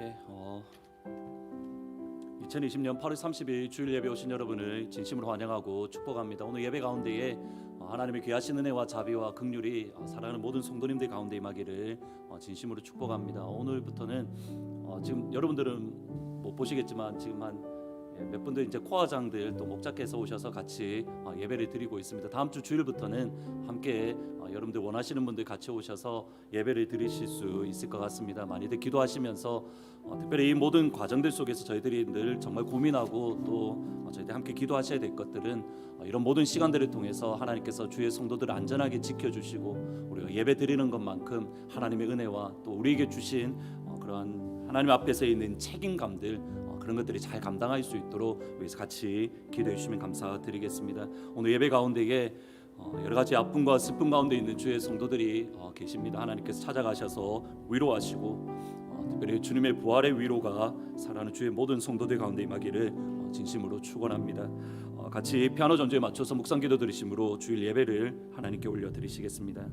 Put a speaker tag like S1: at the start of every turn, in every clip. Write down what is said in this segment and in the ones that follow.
S1: 네, 2020년 8월 30일 주일 예배 오신 여러분을 진심으로 환영하고 축복합니다. 오늘 예배 가운데에 하나님의 귀하신 은혜와 자비와 긍휼이 사랑하는 모든 성도님들 가운데 임하기를 진심으로 축복합니다. 오늘부터는 지금 여러분들은 못 보시겠지만 지금 한 몇 분들 이제 코화장들 또 목자께서 오셔서 같이 예배를 드리고 있습니다. 다음 주 주일부터는 함께 여러분들 원하시는 분들 같이 오셔서 예배를 드리실 수 있을 것 같습니다. 많이들 기도하시면서 특별히 이 모든 과정들 속에서 저희들이 늘 정말 고민하고 또 저희들 함께 기도하셔야 될 것들은 이런 모든 시간들을 통해서 하나님께서 주의 성도들을 안전하게 지켜주시고 우리가 예배 드리는 것만큼 하나님의 은혜와 또 우리에게 주신 그런 하나님 앞에서 있는 책임감들 그런 것들이 잘 감당할 수 있도록 위해서 같이 기도해 주시면 감사드리겠습니다. 오늘 예배 가운데에 여러 가지 아픔과 슬픔 가운데 있는 주의 성도들이 계십니다. 하나님께서 찾아가셔서 위로하시고 특별히 주님의 부활의 위로가 사랑하는 주의 모든 성도들 가운데 임하기를 진심으로 축원합니다. 같이 피아노 전주에 맞춰서 묵상 기도 드리심으로 주일 예배를 하나님께 올려드리시겠습니다.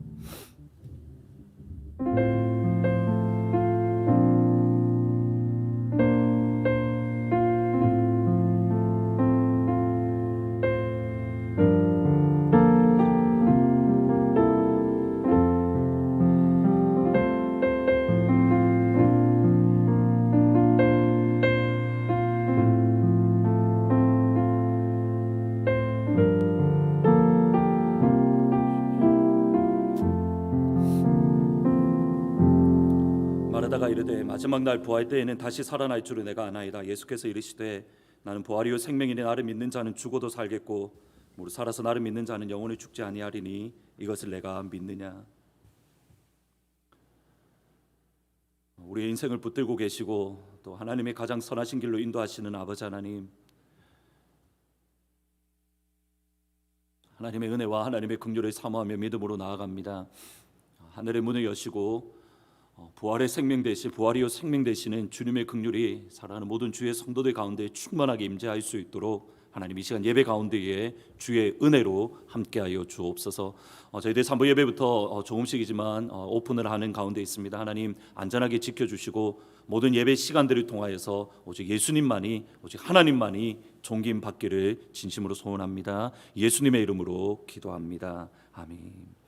S1: 말하다가 이르되 마지막 날 부활 때에는 다시 살아날 줄을 내가 아나이다. 예수께서 이르시되 나는 부활이요 생명이니 나를 믿는 자는 죽어도 살겠고 무릇 살아서 나를 믿는 자는 영원히 죽지 아니하리니 이것을 내가 믿느냐. 우리의 인생을 붙들고 계시고 또 하나님의 가장 선하신 길로 인도하시는 아버지 하나님, 하나님의 은혜와 하나님의 긍휼을 사모하며 믿음으로 나아갑니다. 하늘의 문을 여시고 부활의 생명 되시 부활이요 생명 되시는 주님의 긍휼이 사랑하는 모든 주의 성도들 가운데 충만하게 임재할 수 있도록 하나님 이 시간 예배 가운데에 주의 은혜로 함께하여 주옵소서. 저희들 3부 예배부터 조금씩이지만 오픈을 하는 가운데 있습니다. 하나님 안전하게 지켜주시고 모든 예배 시간들을 통하여서 오직 예수님만이 오직 하나님만이 존귀임 받기를 진심으로 소원합니다. 예수님의 이름으로 기도합니다. 아멘.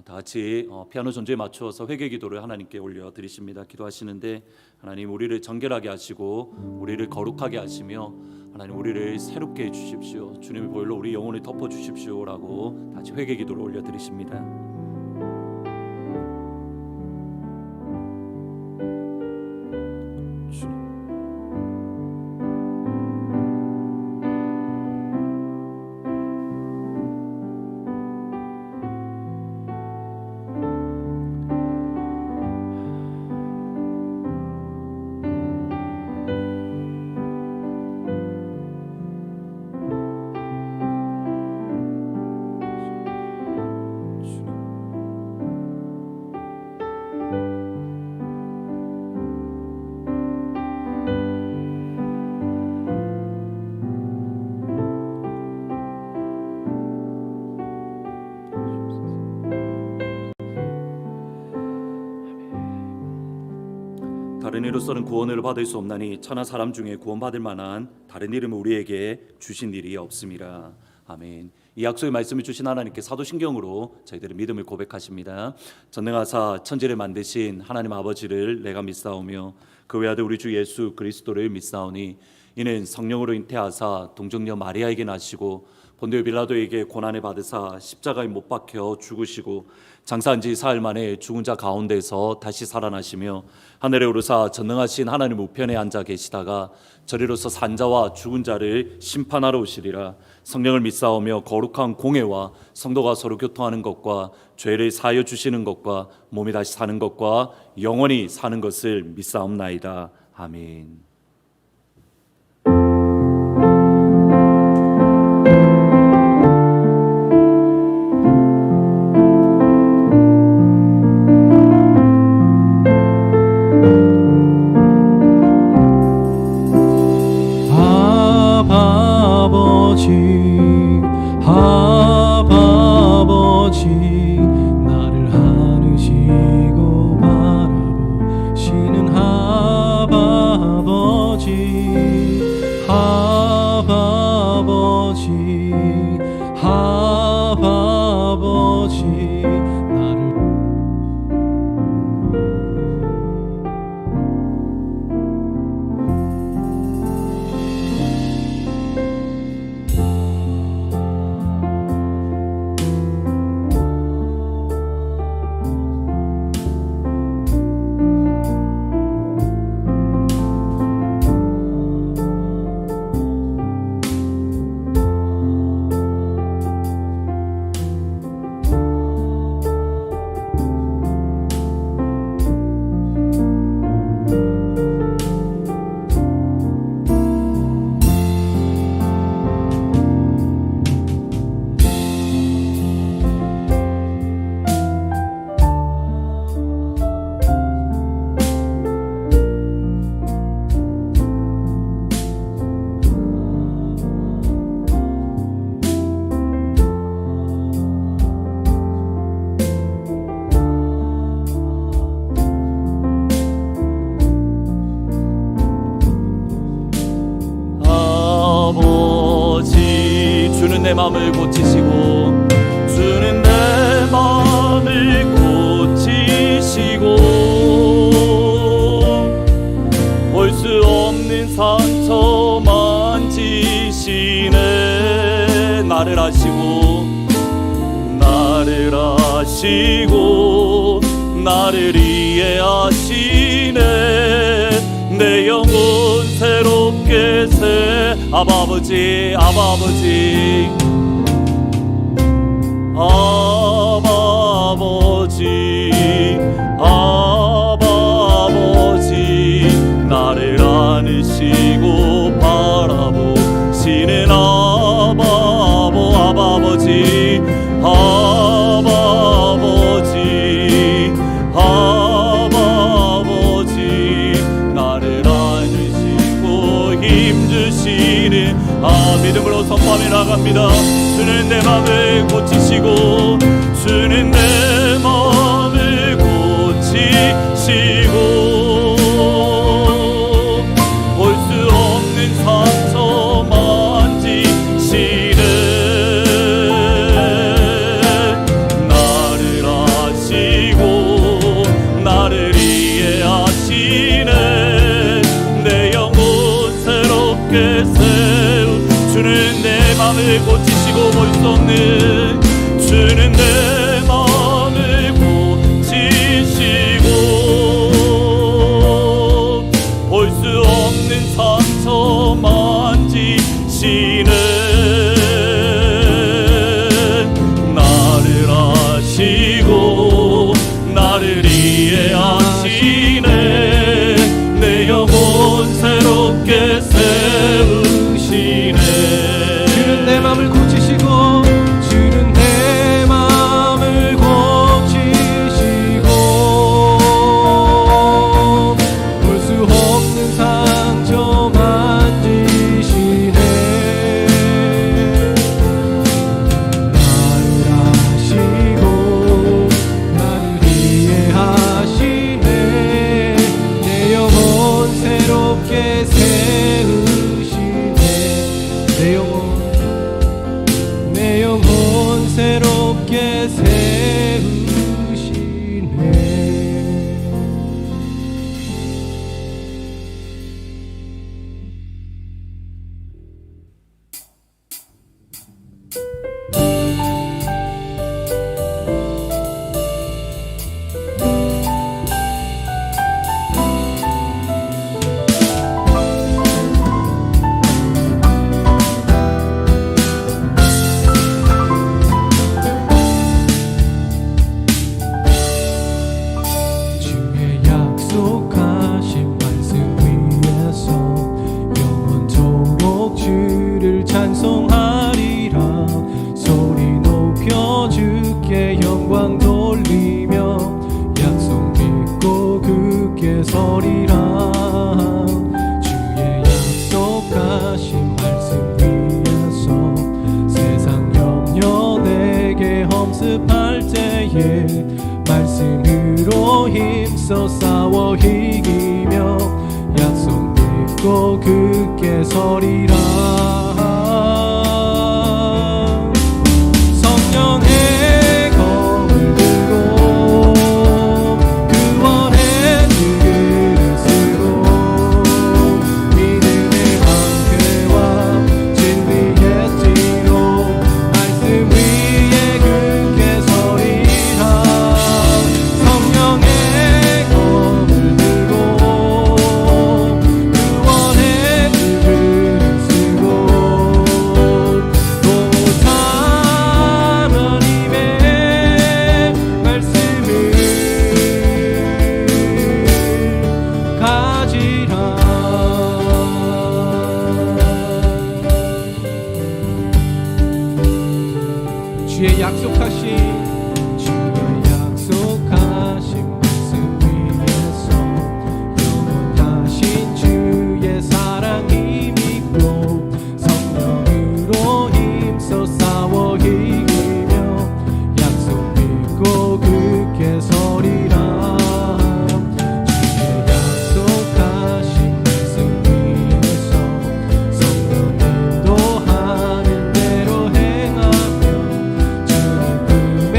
S1: 다 같이 피아노 전주에 맞추어서 회개 기도를 하나님께 올려드리십니다. 기도하시는데 하나님 우리를 정결하게 하시고 우리를 거룩하게 하시며 하나님 우리를 새롭게 해주십시오. 주님의 보혈로 우리 영혼을 덮어주십시오라고 다 같이 회개 기도를 올려드리십니다. 다른 이로서는 구원을 받을 수 없나니 천하 사람 중에 구원받을 만한 다른 이름을 우리에게 주신 일이 없음이라. 아멘. 이 약속의 말씀을 주신 하나님께 사도신경으로 저희들의 믿음을 고백하십니다. 전능하사 천지를 만드신 하나님 아버지를 내가 믿사오며 그 외아들 우리 주 예수 그리스도를 믿사오니 이는 성령으로 잉태하사 동정녀 마리아에게 나시고 본디오 빌라도에게 고난을 받으사 십자가에 못 박혀 죽으시고 장사한 지 사흘 만에 죽은 자 가운데서 다시 살아나시며 하늘에 오르사 전능하신 하나님 우편에 앉아 계시다가 저리로서 산 자와 죽은 자를 심판하러 오시리라. 성령을 믿사오며 거룩한 공회와 성도가 서로 교통하는 것과 죄를 사하여 주시는 것과 몸이 다시 사는 것과 영원히 사는 것을 믿사옵나이다. 아멘.
S2: 나를 안으시고 바라보시는 아버지 아버지 나를
S1: 아버지 주는 내 마음을 고치시고 주는 내 마음을 고치시고 볼 수 없는 상처 만지시네 나를 아시고 나를 이해하시네 내 영혼 새롭게 새 아버지 아버지 나를 안으시고 바라보시는 아버지 나를 안으시고 힘주시는 믿음으로 선포하며 나갑니다. 주는 내 맘을 고치시고 주는 내 맘을 고치시고 볼 수 없는 상처 만지시네 나를 아시고 나를 이해하시네 내 영혼 새롭게 주는 내 맘을 고치시고 볼 수 없는 주는 내 맘을 고치시고 볼 수 없는 상처 만지시네 나를 아시고 나를 이해하시네 내 영혼 새롭게 세우시네
S2: 주는 내 맘을 고치시고 주는 내 맘을 고치시고 볼 수 없는 상처 만지시네 나를 아시고 나를 이해하시네 내 영혼 새롭게 세우시네 내 영혼 새롭게 세우시네 주의 약속하신 말씀 위에서 영원토록 주를 찬송하리라 소리 높여 주께 영광 돌리며 약속 믿고 굳게 서리라 주의 약속하신 말씀 위에서 세상 염려 내게 험습할 때에 말씀으로 힘써 싸워 이기며 약속 믿고 믿고 굳게 서리라. 성령의 검을 들고 구원의 줄을 쓰고 믿음의 방패와 진리의 띠로 말씀 위에 굳게 서리라. 성령의 검을 들고 구원의 줄을 쓰고 또 하나님의 말씀을 가지라. 주의 약속하신 말씀 위에서 영원하신 주의 사랑이 믿고 성령으로 힘써 싸워 이기며 약속 믿고 굳게 서리라. 주의 약속하신 말씀 위에서 성령 인도하는 대로 행하며 주님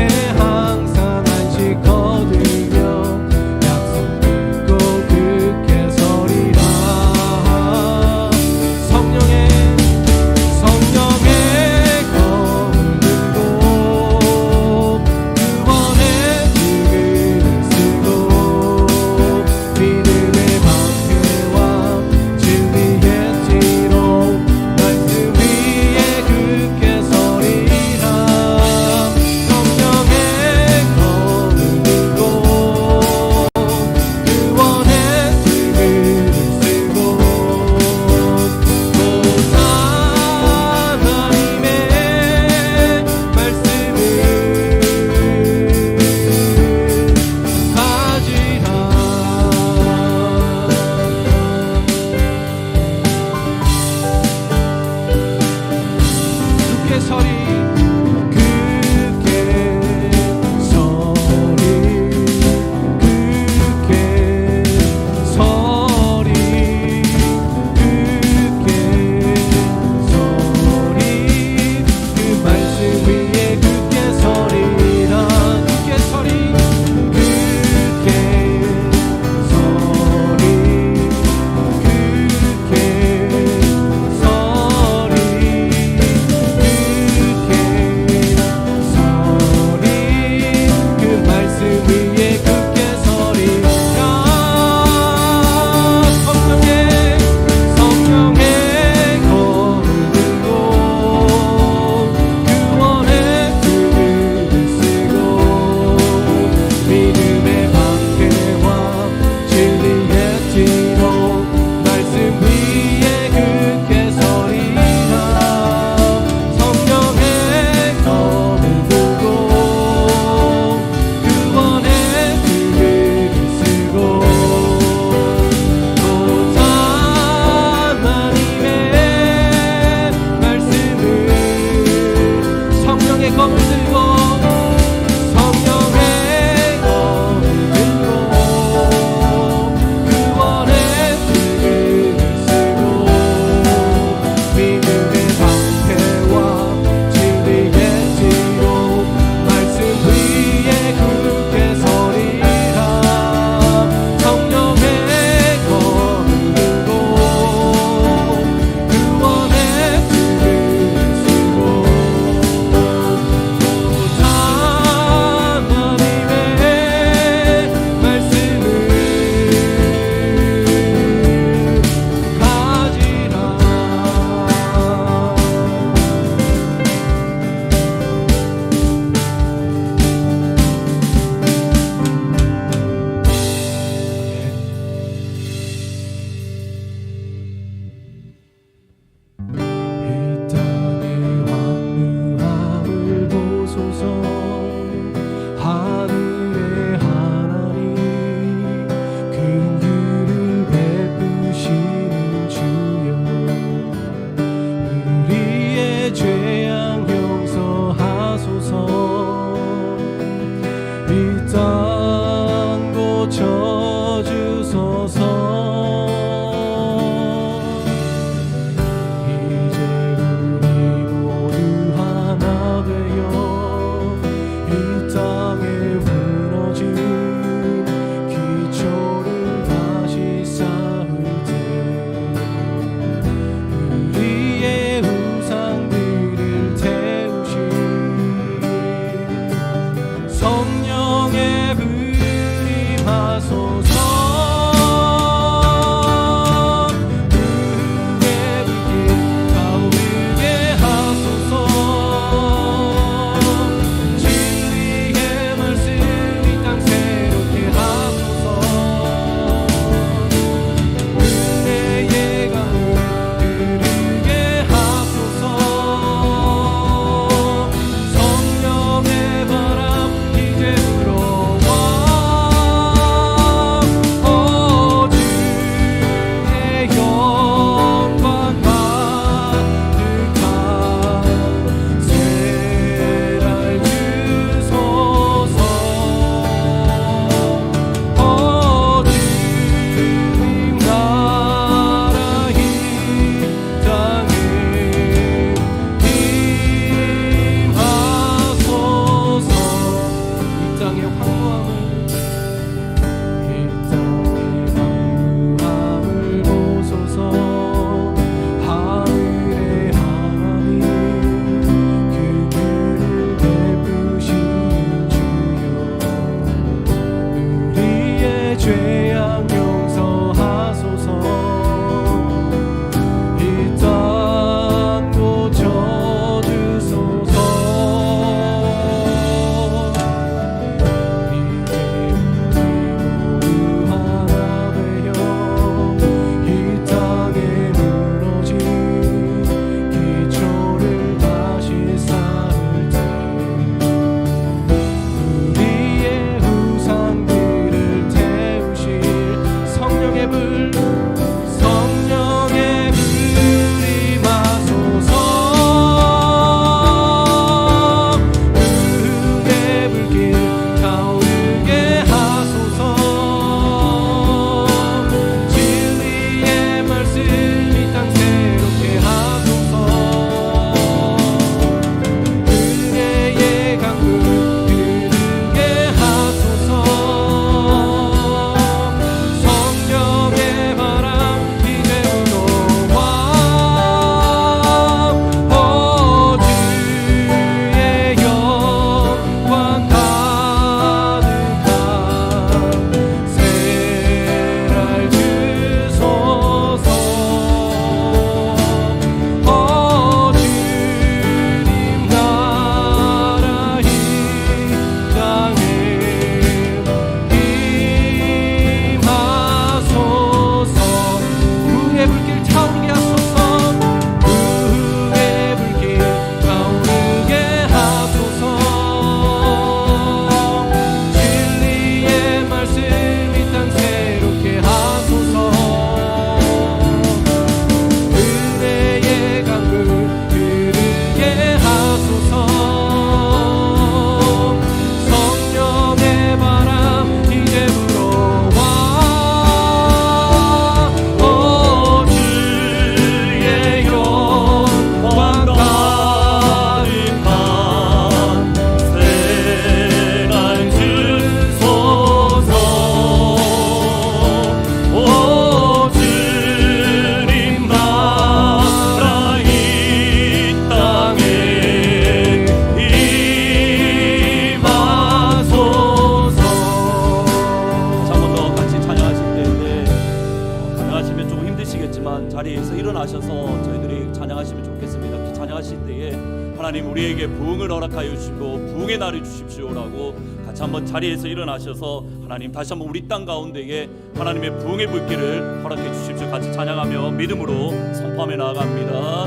S1: 자리에서 일어나셔서 저희들이 찬양하시면 좋겠습니다. 찬양하실 때에 하나님 우리에게 부흥을 허락하여 주시고 부흥의 날을 주십시오라고 같이 한번 자리에서 일어나셔서 하나님 다시 한번 우리 땅 가운데에 하나님의 부흥의 불길을 허락해 주십시오. 같이 찬양하며 믿음으로 선포하며 나아갑니다.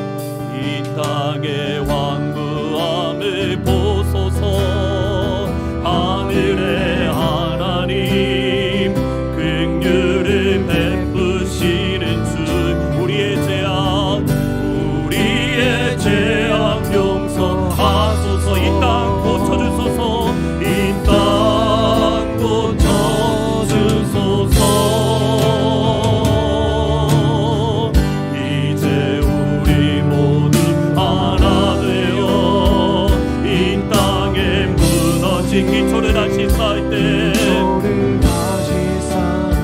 S1: 이 땅의 완고함을 보소서. 하늘의 하나님 긍휼을 베푸시는 주, 우리의 죄악 용서하소서. 이 땅 고쳐주소서. 이 땅 고쳐주소서. 이제 우리 모두 하나 되어 이 땅에 무너진 기초를 다시 쌓을 때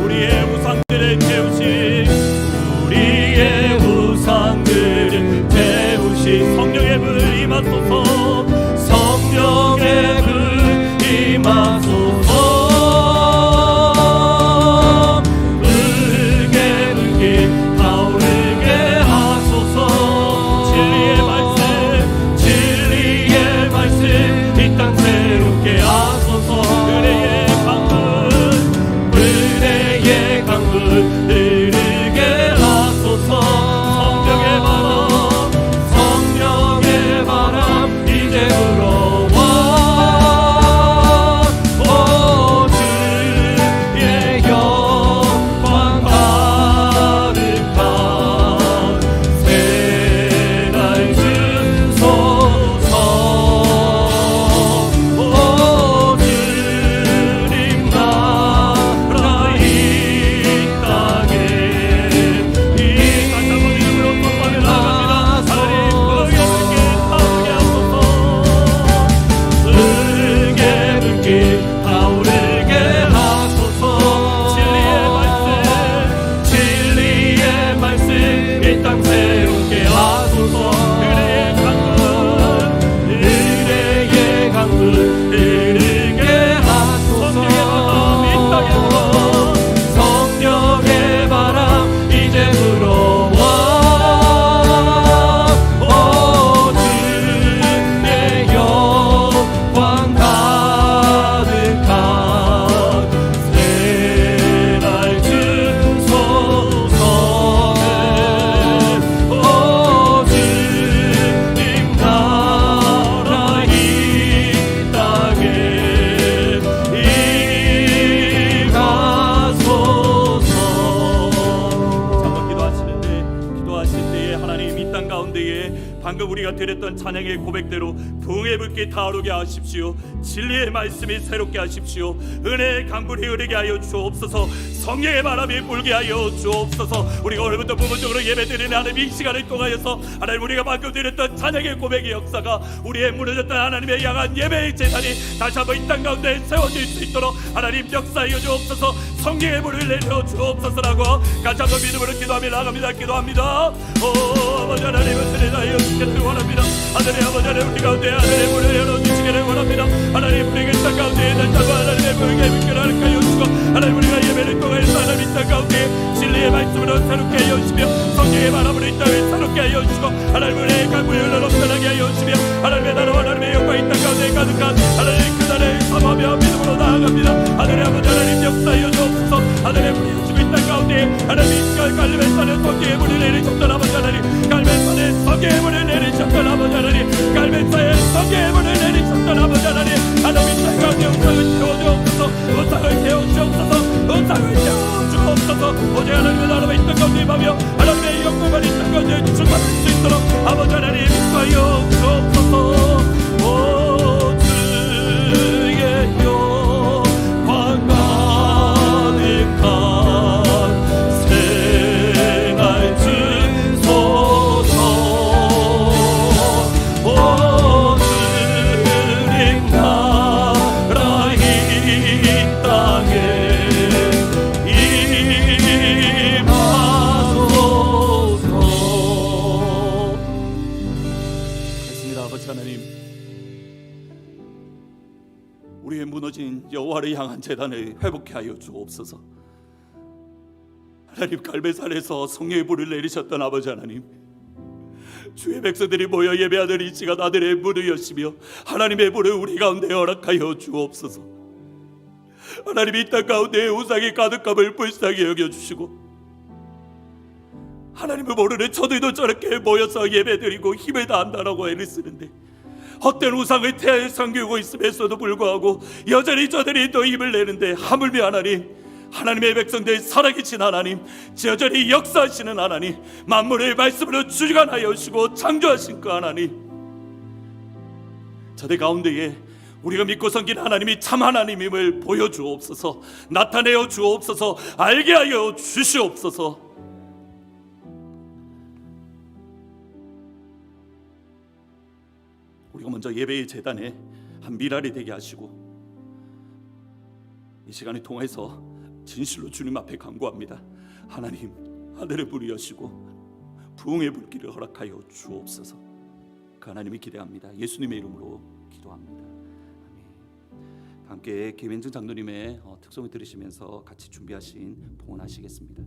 S1: 우리의 우상들을 태우신 우리의 우상들을 태우신 성령의 불 임하소서. 성령의 불 임하소서. 불게 불게 타오르게 하소서. 진리의 말씀 이 땅 새롭게 하소서. 은혜의 강물 흐르게 하소서. 성령의 바람 이제 불어와. 오 주의 영광 가득한 새날 주소서. 오 주님 나라 이 땅에 이 다시 한번 믿음으로 선포하며 나갑니다. 하나님 불게 불게 타오르게 하소서. 진리의 말씀 이 땅 새롭게 하소서. 은혜의 강물 흐르게 하소서. 성령의 바람 이제 불어와. 오 주의 영광 가득한 새날 주소서. 오 주님 나라 이 땅에 임하소서. 한번 기도하실 때에 하나님 이 땅 가운데에 방금 우리가 드렸던 찬양의 고백대로 부흥의 불길 타오르게 하십시오. 진리의 말씀이 새롭게 하십시오. 은혜의 강물이 흐르게 하여 주옵소서. 성령의 바람이 불게 하여 주옵소서. 우리가 오늘부터 부분적으로 예배드리는 하나님 이 시간을 통하여서 하나님 우리가 방금 드렸던 찬양의 고백의 역사가 우리의 무너졌던 하나님의 향한 예배의 재단이 다시 한번 이 땅 가운데 세워질 수 있도록 하나님 역사하여 주옵소서. 성령의 불을 내려 주옵소서라고 같이 한번 믿음으로 기도하며 나갑니다. 기도합니다. 오 아버지 하나님 은혜를 다하여 주시기를 원합니다. 하늘의 아버지 하나님 우리 가운데 하늘의 문을 열어주시기를 원합니다. 하나님 우리가 이 땅 가운데 다시 한번 하나님의 불의 불길을 하여 주시고 하나님 우리가 예배를 통하여서 하나님 이 땅 가운데 진리의 말씀으로 새롭게 하여 주시며 성령의 바람으로 이 땅을 새롭게 하여 주시고 하나님 은혜의 강물을 넘쳐나게 하여 주시며 하나님의 나라와 하나님의 영광 이 땅 가운데 가득한 하나님 그 날을 사모하며 믿음으로 나아갑니다. 하늘의 아버지 하나님 역사하여 주옵소서. 하늘의 불이 주시고 이 땅 가운데 하나님 이 시간 갈매산에 성경의 불을 내리셨던 아버지 하나님 갈매산에 성경의 불을 내리셨던 아버지 하나님 갈매산에 성경의 불을 내리셨던 아버지 하나님 하나님 이 땅 가운데 우상을 태워주옵소서. 우상을 태워주옵소서. 우상을 태워주옵소서. 오직 하나님의 나라와 이 땅 가운데 임하며 하나님의 영광을 이 땅 가운데 충만할 수 있도록 아버지 하나님 인도하여 주옵소서. 오 주의 영광 가득한 새날 주소서. 오 주님 나라 이 땅에 임하소서. 그렇습니다. 아버지 하나님 우리의 무너진 여호와를 향한 제단을 회복해 하여 주옵소서. 하나님, 갈매산에서 성령의 불을 내리셨던 아버지 하나님, 주의 백성들이 모여 예배하는 이 시간 아들의 무르였으며 하나님의 불을 우리 가운데 허락하여 주옵소서. 하나님, 이 땅 가운데 우상의 가득함을 불쌍히 여겨주시고, 하나님을 모르는 저들도 저렇게 모여서 예배드리고 힘을 다한다라고 애를 쓰는데 헛된 우상을 섬기고 있음에도 불구하고 여전히 저들이 또 힘을 내는데, 하물며 하나님의 백성들 살아계신 하나님, 여전히 역사하시는 하나님, 만물의 말씀으로 주관하여 주시고 창조하신 그 하나님, 저들 가운데에 우리가 믿고 섬긴 하나님이 참 하나님임을 보여주옵소서. 나타내어 주옵소서. 알게 하여 주시옵소서. 우리가 먼저 예배의 제단에 한 미랄이 되게 하시고, 이 시간을 통해서 진실로 주님 앞에 간구합니다. 하나님, 하늘의 불이 여시고 부흥의 불길을 허락하여 주옵소서. 그 하나님이 기대합니다. 예수님의 이름으로 기도합니다. 아멘. 함께 김현정 장로님의 특송을 들으시면서 같이 준비하신 봉헌하시겠습니다.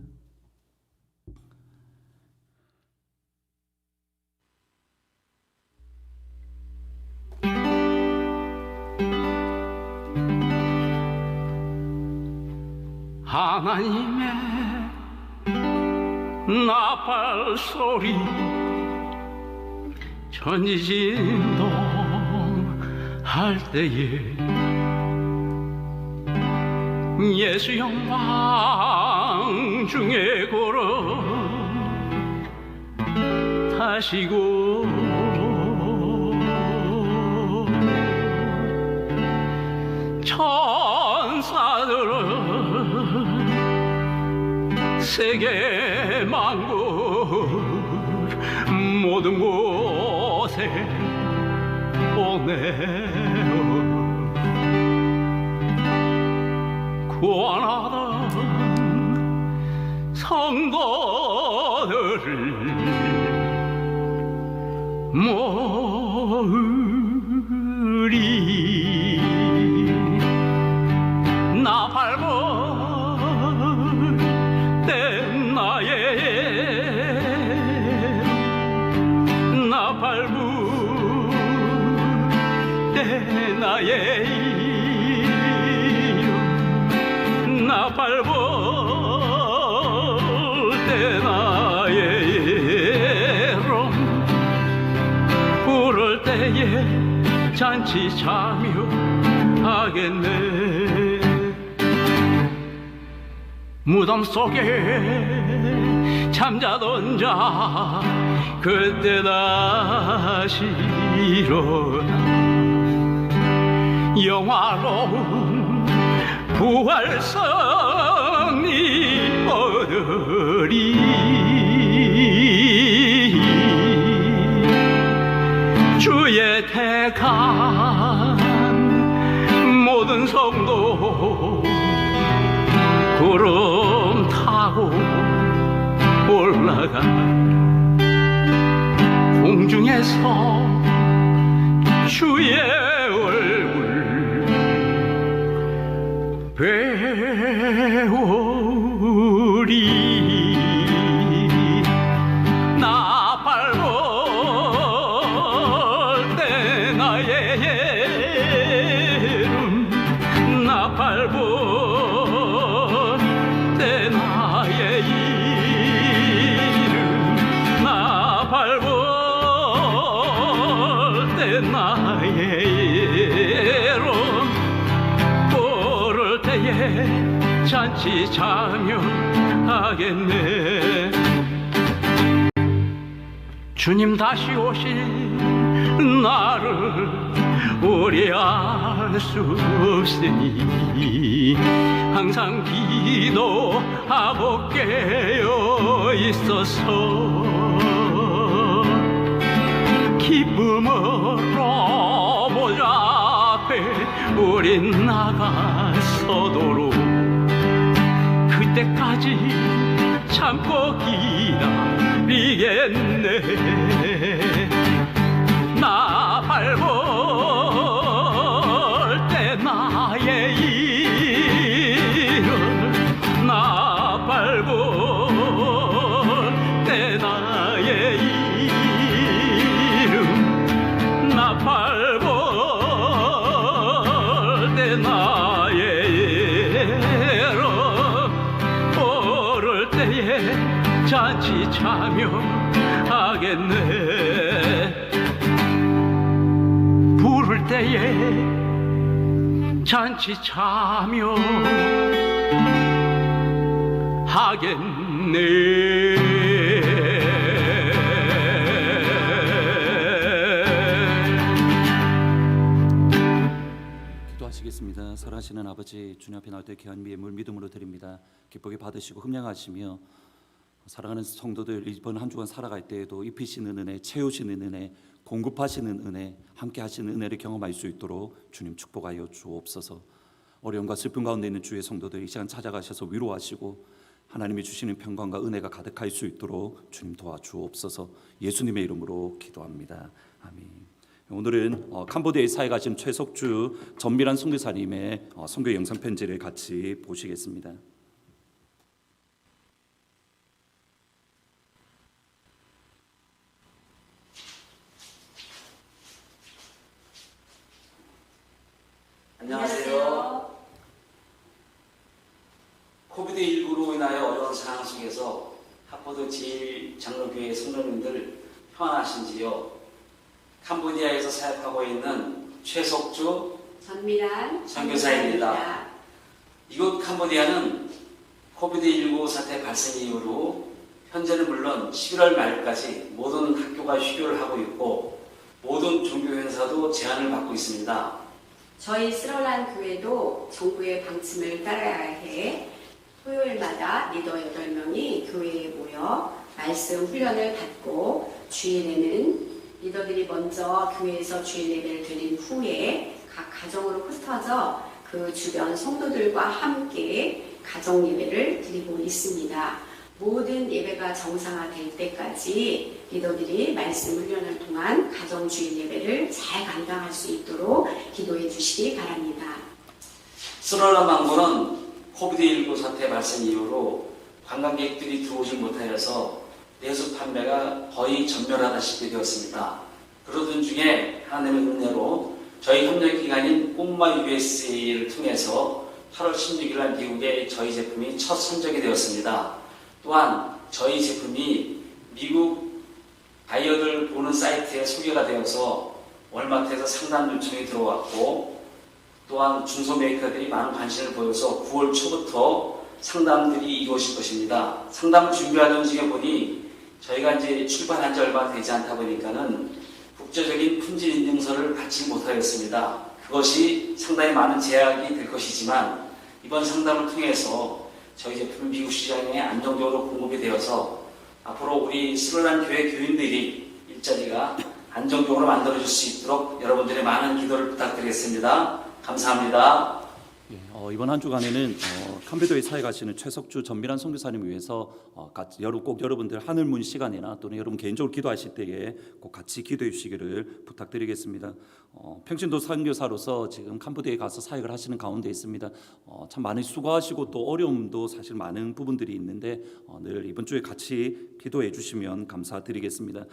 S3: 하나님의 나팔 소리 전지진동할 때에 예수 영광 중에 걸어 타시고 천사들은 세계 만국 모든 곳에 보내어 구원하던 성도들을 모으리. 나 밟을 때 나 밟을 때 나의 이름, 나 밟을 때 나의 이름, 부를 때에 잔치 참여하겠네. 무덤 속에 잠자던 자 그때 다시 일어나 영화로운 부활성이 얻으리. 주의 택한 모든 성도 구름 타고 올라가 공중에서 주의 얼굴 배우리. 나 밟을 때 나의 이름, 나 밟을 때 나의 이름, 나 밟을 때 나의 이름, 부를 때에 잔치 참여하겠네. 주님 다시 오실 나를 우려할 수 없으니 항상 기도하고 깨어 있어서 기쁨으로 보좌 앞에 우린 나가서도록 그때까지 참고 기다리겠네. 나 밟을 때 나의 이름, 나 밟을 때에 잔치 참여하겠네. 부를 때에 잔치 참여하겠네.
S1: 기도하시겠습니다. 사랑하시는 아버지, 주님 앞에 나올 때 귀한 예물 믿음으로 드립니다. 기쁘게 받으시고 흠양하시며 사랑하는 성도들 이번 한 주간 살아갈 때에도 입히시는 은혜, 채우시는 은혜, 공급하시는 은혜, 함께 하시는 은혜를 경험할 수 있도록 주님 축복하여 주옵소서. 어려움과 슬픔 가운데 있는 주의 성도들 이 시간 찾아가셔서 위로하시고 하나님이 주시는 평강과 은혜가 가득할 수 있도록 주님 도와주옵소서. 예수님의 이름으로 기도합니다. 아멘. 오늘은 캄보디아에 사회 가신 최석주 전미란 선교사님의 선교 영상 편지를 같이 보시겠습니다.
S4: 안녕하세요. 코비드19로 인하여 어려운 상황 속에서 하포드 제1장로교회 성도님들 평안하신지요. 캄보디아에서 사역하고 있는 최석주
S5: 전미란
S4: 선교사입니다. 이곳 캄보디아는 코비드19 사태 발생 이후로 현재는 물론 11월 말까지 모든 학교가 휴교를 하고 있고 모든 종교 행사도 제한을 받고 있습니다.
S5: 저희 스럴란 교회도 정부의 방침을 따라야 해 토요일마다 리더 8명이 교회에 모여 말씀 훈련을 받고 주일에는 리더들이 먼저 교회에서 주일 예배를 드린 후에 각 가정으로 흩어져 그 주변 성도들과 함께 가정 예배를 드리고 있습니다. 모든 예배가 정상화될 때까지 리더들이 말씀 훈련을 통한 가정 주일 예배를 잘 감당할 수 있도록 기도해 주시기 바랍니다.
S4: 스럴란 망고는 코비드19 사태 발생 이후로 관광객들이 들어오지 못하여서 내수 판매가 거의 전멸하다시피 되었습니다. 그러던 중에 하나님의 은혜로 저희 협력기관인 꿈마 USA를 통해서 8월 16일 날 미국에 저희 제품이 첫 선적이 되었습니다. 또한 저희 제품이 미국 바이어들 보는 사이트에 소개가 되어서 월마트에서 상담 요청이 들어왔고 또한 중소 메이커들이 많은 관심을 보여서 9월 초부터 상담들이 이루어질 것입니다. 상담을 준비하던 중에 보니 저희가 이제 출발한 지 얼마 되지 않다 보니까는 국제적인 품질 인증서를 받지 못하였습니다. 그것이 상당히 많은 제약이 될 것이지만 이번 상담을 통해서 저희 제품이 미국 시장에 안정적으로 공급이 되어서 앞으로 우리 스럴란 교회 교인들이 일자리가 안정적으로 만들어질 수 있도록 여러분들의 많은 기도를 부탁드리겠습니다. 감사합니다.
S1: 이번 한 주간에는 캄보디아에 사회 가시는 최석주 전미란 선교사님을 위해서 꼭 여러분들 하늘문 시간이나 또는 여러분 개인적으로 기도하실 때에 꼭 같이 기도해 주시기를 부탁드리겠습니다. 평신도 선교사로서 지금 캄보디아에 가서 사역을 하시는 가운데 있습니다. 참 많이 수고하시고 또 어려움도 사실 많은 부분들이 있는데 늘 이번 주에 같이 기도해 주시면 감사드리겠습니다.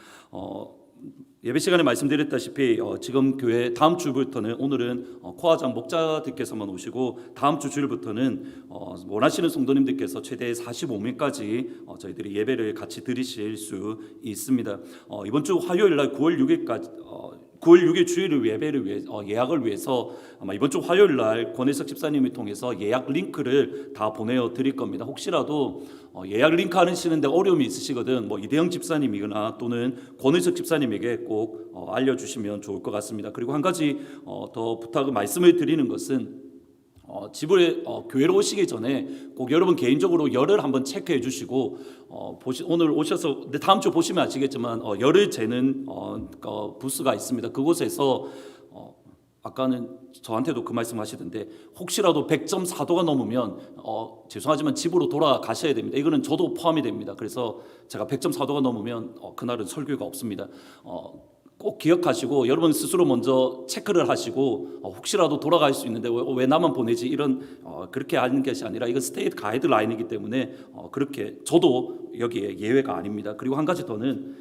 S1: 예배 시간에 말씀드렸다시피 지금 교회 다음 주부터는 오늘은 코아장 목자들께서만 오시고 다음 주 주일부터는 원하시는 성도님들께서 최대 45명까지 저희들이 예배를 같이 드리실 수 있습니다. 이번 주 화요일 날 9월 6일 주일 예배를 위해 예약을 위해서 아마 이번 주 화요일 날 권혜석 집사님을 통해서 예약 링크를 다 보내어 드릴 겁니다. 혹시라도 예약 링크 하시는데 어려움이 있으시거든 뭐 이대영 집사님이거나 또는 권혜석 집사님에게 꼭 알려주시면 좋을 것 같습니다. 그리고 한 가지 더 부탁을 말씀을 드리는 것은 집에 교회로 오시기 전에 꼭 여러분 개인적으로 열을 한번 체크해 주시고 오늘 오셔서 다음 주 보시면 아시겠지만 열을 재는 부스가 있습니다. 그곳에서 아까는 저한테도 그 말씀하시던데 혹시라도 100.4도가 넘으면 죄송하지만 집으로 돌아가셔야 됩니다. 이거는 저도 포함이 됩니다. 그래서 제가 100.4도가 넘으면 그날은 설교가 없습니다. 꼭 기억하시고 여러분 스스로 먼저 체크를 하시고 혹시라도 돌아갈 수 있는데 왜 나만 보내지 이런 그렇게 하는 것이 아니라 이건 스테이트 가이드라인이기 때문에 그렇게 저도 여기에 예외가 아닙니다. 그리고 한 가지 더는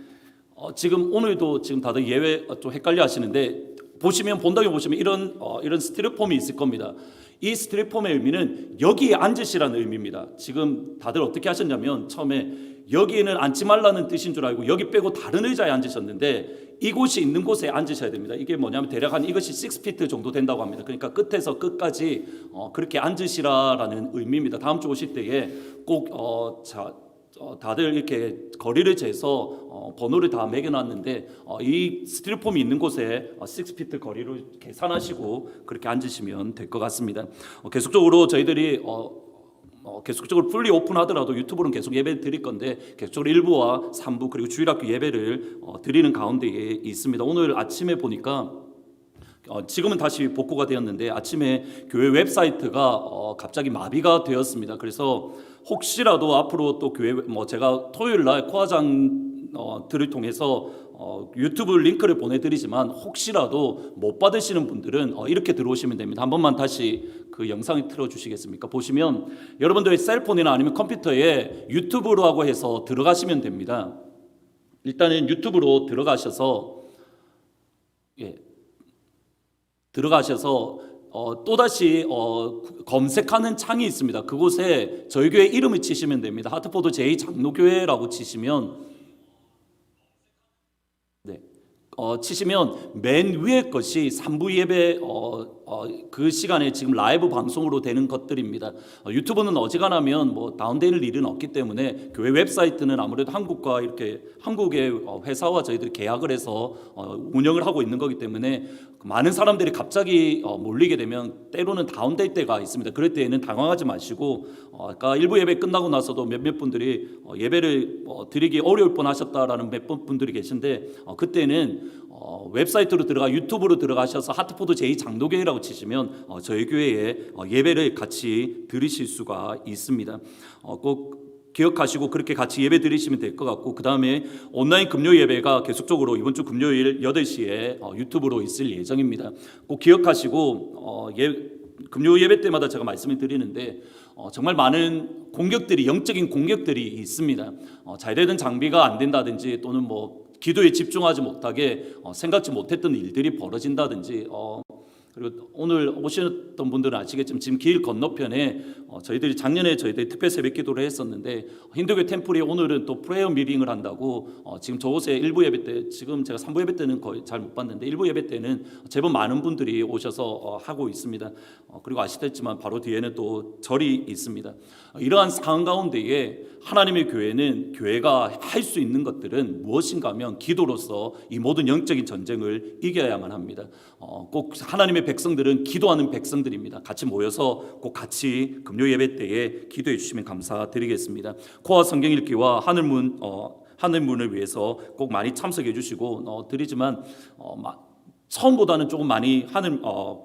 S1: 지금 오늘도 지금 다들 예외 좀 헷갈려 하시는데 본다고 보시면 이런 스티로폼이 있을 겁니다. 이 스티로폼의 의미는 여기에 앉으시라는 의미입니다. 지금 다들 어떻게 하셨냐면 처음에 여기에는 앉지 말라는 뜻인 줄 알고 여기 빼고 다른 의자에 앉으셨는데 이곳이 있는 곳에 앉으셔야 됩니다. 이게 뭐냐면 대략 한 이것이 6피트 정도 된다고 합니다. 그러니까 끝에서 끝까지 그렇게 앉으시라라는 의미입니다. 다음 주 오실 때에 꼭 다들 이렇게 거리를 재서 번호를 다 매겨놨는데 이 스티로폼이 있는 곳에 6피트 거리로 계산하시고 그렇게 앉으시면 될 것 같습니다. 계속적으로 저희들이 계속적으로 풀리 오픈하더라도 유튜브는 계속 예배 드릴 건데 계속적으로 1부와 3부 그리고 주일학교 예배를 드리는 가운데에 있습니다. 오늘 아침에 보니까 지금은 다시 복구가 되었는데 아침에 교회 웹사이트가 갑자기 마비가 되었습니다. 그래서 혹시라도 앞으로 또 교회 제가 토요일 날 코화장들을 통해서 유튜브 링크를 보내드리지만 혹시라도 못 받으시는 분들은 이렇게 들어오시면 됩니다. 한 번만 다시 그 영상을 틀어주시겠습니까? 보시면 여러분들의 셀폰이나 아니면 컴퓨터에 유튜브라고 해서 들어가시면 됩니다. 일단은 유튜브로 들어가셔서 또다시 검색하는 창이 있습니다. 그곳에 저희 교회 이름을 치시면 됩니다. 하트포드 제2장로교회라고 치시면 치시면 맨 위에 것이 3부 예배 그 시간에 지금 라이브 방송으로 되는 것들입니다. 유튜브는 어지간하면 다운될 일은 없기 때문에 교회 웹사이트는 아무래도 한국의 회사와 저희들이 계약을 해서 운영을 하고 있는 거기 때문에 많은 사람들이 갑자기 몰리게 되면 때로는 다운될 때가 있습니다. 그럴 때에는 당황하지 마시고 아까 일부 예배 끝나고 나서도 몇몇 분들이 예배를 드리기 어려울 뻔하셨다라는 몇 분들이 계신데 그때는 웹사이트로 유튜브로 들어가셔서 하트포드 제2장로교회라고 치시면 저희 교회에 예배를 같이 들으실 수가 있습니다. 꼭 기억하시고 그렇게 같이 예배 드리시면 될 것 같고 그 다음에 온라인 금요 예배가 계속적으로 이번 주 금요일 8시에 유튜브로 있을 예정입니다. 꼭 기억하시고 금요 예배 때마다 제가 말씀을 드리는데 정말 많은 영적인 공격들이 있습니다. 잘 되던 장비가 안 된다든지 또는 기도에 집중하지 못하게 생각지 못했던 일들이 벌어진다든지 그리고 오늘 오셨던 분들은 아시겠지만 지금 길 건너편에 저희들이 작년에 특별 새벽 기도를 했었는데 힌두교 템플이 오늘은 또 프레이어 미팅을 한다고 지금 저곳에 일부 예배 때 지금 제가 3부 예배 때는 거의 잘 못 봤는데 일부 예배 때는 제법 많은 분들이 오셔서 하고 있습니다. 그리고 아시겠지만 바로 뒤에는 또 절이 있습니다. 이러한 상황 가운데에 하나님의 교회가 할 수 있는 것들은 무엇인가 하면 기도로서 이 모든 영적인 전쟁을 이겨야만 합니다. 꼭 하나님의 백성들은 기도하는 백성들입니다. 같이 모여서 꼭 같이 금요 예배 때에 기도해 주시면 감사드리겠습니다. 코아 성경 읽기와 하늘문을 위해서 꼭 많이 참석해 주시고 드리지만 처음보다는 조금 많이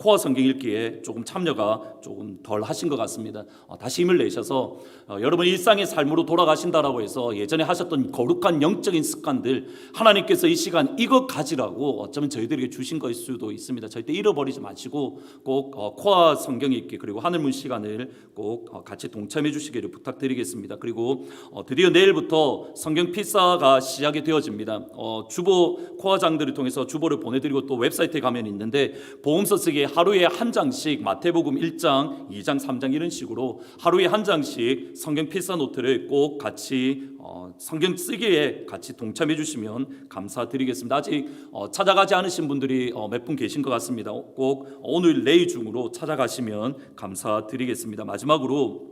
S1: 코아 성경 읽기에 조금 참여가 조금 덜 하신 것 같습니다. 다시 힘을 내셔서 여러분 일상의 삶으로 돌아가신다라고 해서 예전에 하셨던 거룩한 영적인 습관들 하나님께서 이 시간 이것 가지라고 어쩌면 저희들에게 주신 것일 수도 있습니다. 절대 잃어버리지 마시고 꼭 코아 성경 읽기 그리고 하늘문 시간을 꼭 같이 동참해 주시기를 부탁드리겠습니다. 그리고 드디어 내일부터 성경 필사가 시작이 되어집니다. 주보 코아장들을 통해서 주보를 보내드리고 또 웹사이트에 가면 있는데 복음서 쓰기에 하루에 한 장씩 마태복음 1장, 2장, 3장 이런 식으로 하루에 한 장씩 성경 필사 노트를 꼭 같이 성경 쓰기에 같이 동참해 주시면 감사드리겠습니다. 아직 찾아가지 않으신 분들이 몇 분 계신 것 같습니다. 꼭 오늘 내일 중으로 찾아가시면 감사드리겠습니다. 마지막으로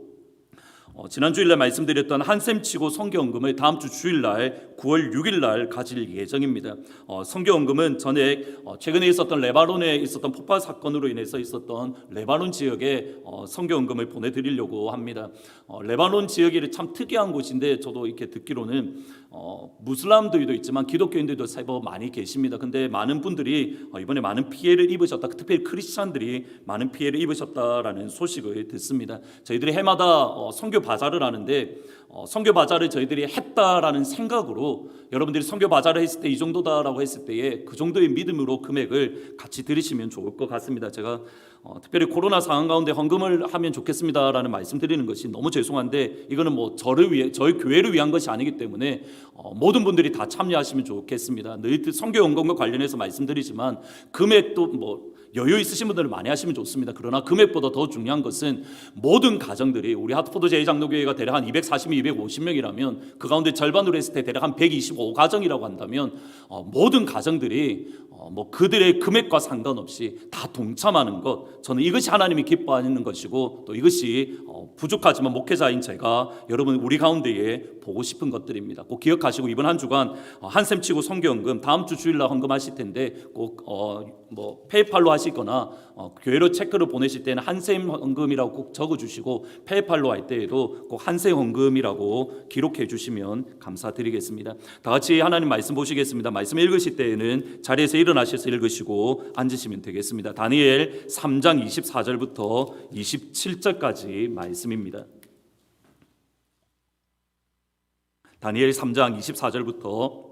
S1: 지난 주일날 말씀드렸던 한샘치고 성교헌금을 다음 주 주일날 9월 6일날 가질 예정입니다. 성교헌금은 전에 최근에 있었던 레바논에 있었던 폭발 사건으로 인해서 있었던 레바논 지역에 성교헌금을 보내드리려고 합니다. 레바논 지역이 참 특이한 곳인데 저도 이렇게 듣기로는 무슬람들도 있지만 기독교인들도 제법 많이 계십니다. 근데 많은 분들이 이번에 많은 피해를 입으셨다. 특별히 크리스찬들이 많은 피해를 입으셨다라는 소식을 듣습니다. 저희들이 해마다 선교 바자를 하는데 선교 바자를 저희들이 했다라는 생각으로 여러분들이 선교 바자를 했을 때 이 정도다라고 했을 때에 그 정도의 믿음으로 금액을 같이 드리시면 좋을 것 같습니다. 제가 특별히 코로나 상황 가운데 헌금을 하면 좋겠습니다라는 말씀드리는 것이 너무 죄송한데 이거는 저를 위해 저희 교회를 위한 것이 아니기 때문에 모든 분들이 다 참여하시면 좋겠습니다. 늘 선교 헌금과 관련해서 말씀드리지만 금액도 여유 있으신 분들은 많이 하시면 좋습니다. 그러나 금액보다 더 중요한 것은 모든 가정들이, 우리 하트포드 제2장로교회가 대략 한 240명, 250명이라면 그 가운데 절반으로 했을 때 대략 한 125가정이라고 한다면 모든 가정들이 그들의 금액과 상관없이 다 동참하는 것, 저는 이것이 하나님이 기뻐하는 것이고 또 이것이 부족하지만 목회자인 제가 여러분 우리 가운데에 보고 싶은 것들입니다. 꼭 기억하시고 이번 한 주간 한샘치고 선교헌금 다음 주 주일날 헌금하실 텐데 꼭 페이팔로 하시거나 교회로 체크를 보내실 때는 한샘 헌금이라고 꼭 적어주시고 페이팔로 할 때에도 꼭 한샘 헌금이라고 기록해 주시면 감사드리겠습니다. 다 같이 하나님 말씀 보시겠습니다. 말씀 읽으실 때에는 자리에서 일어나셔서 읽으시고 앉으시면 되겠습니다. 다니엘 3장 24절부터 27절까지 말씀입니다. 다니엘 3장 24절부터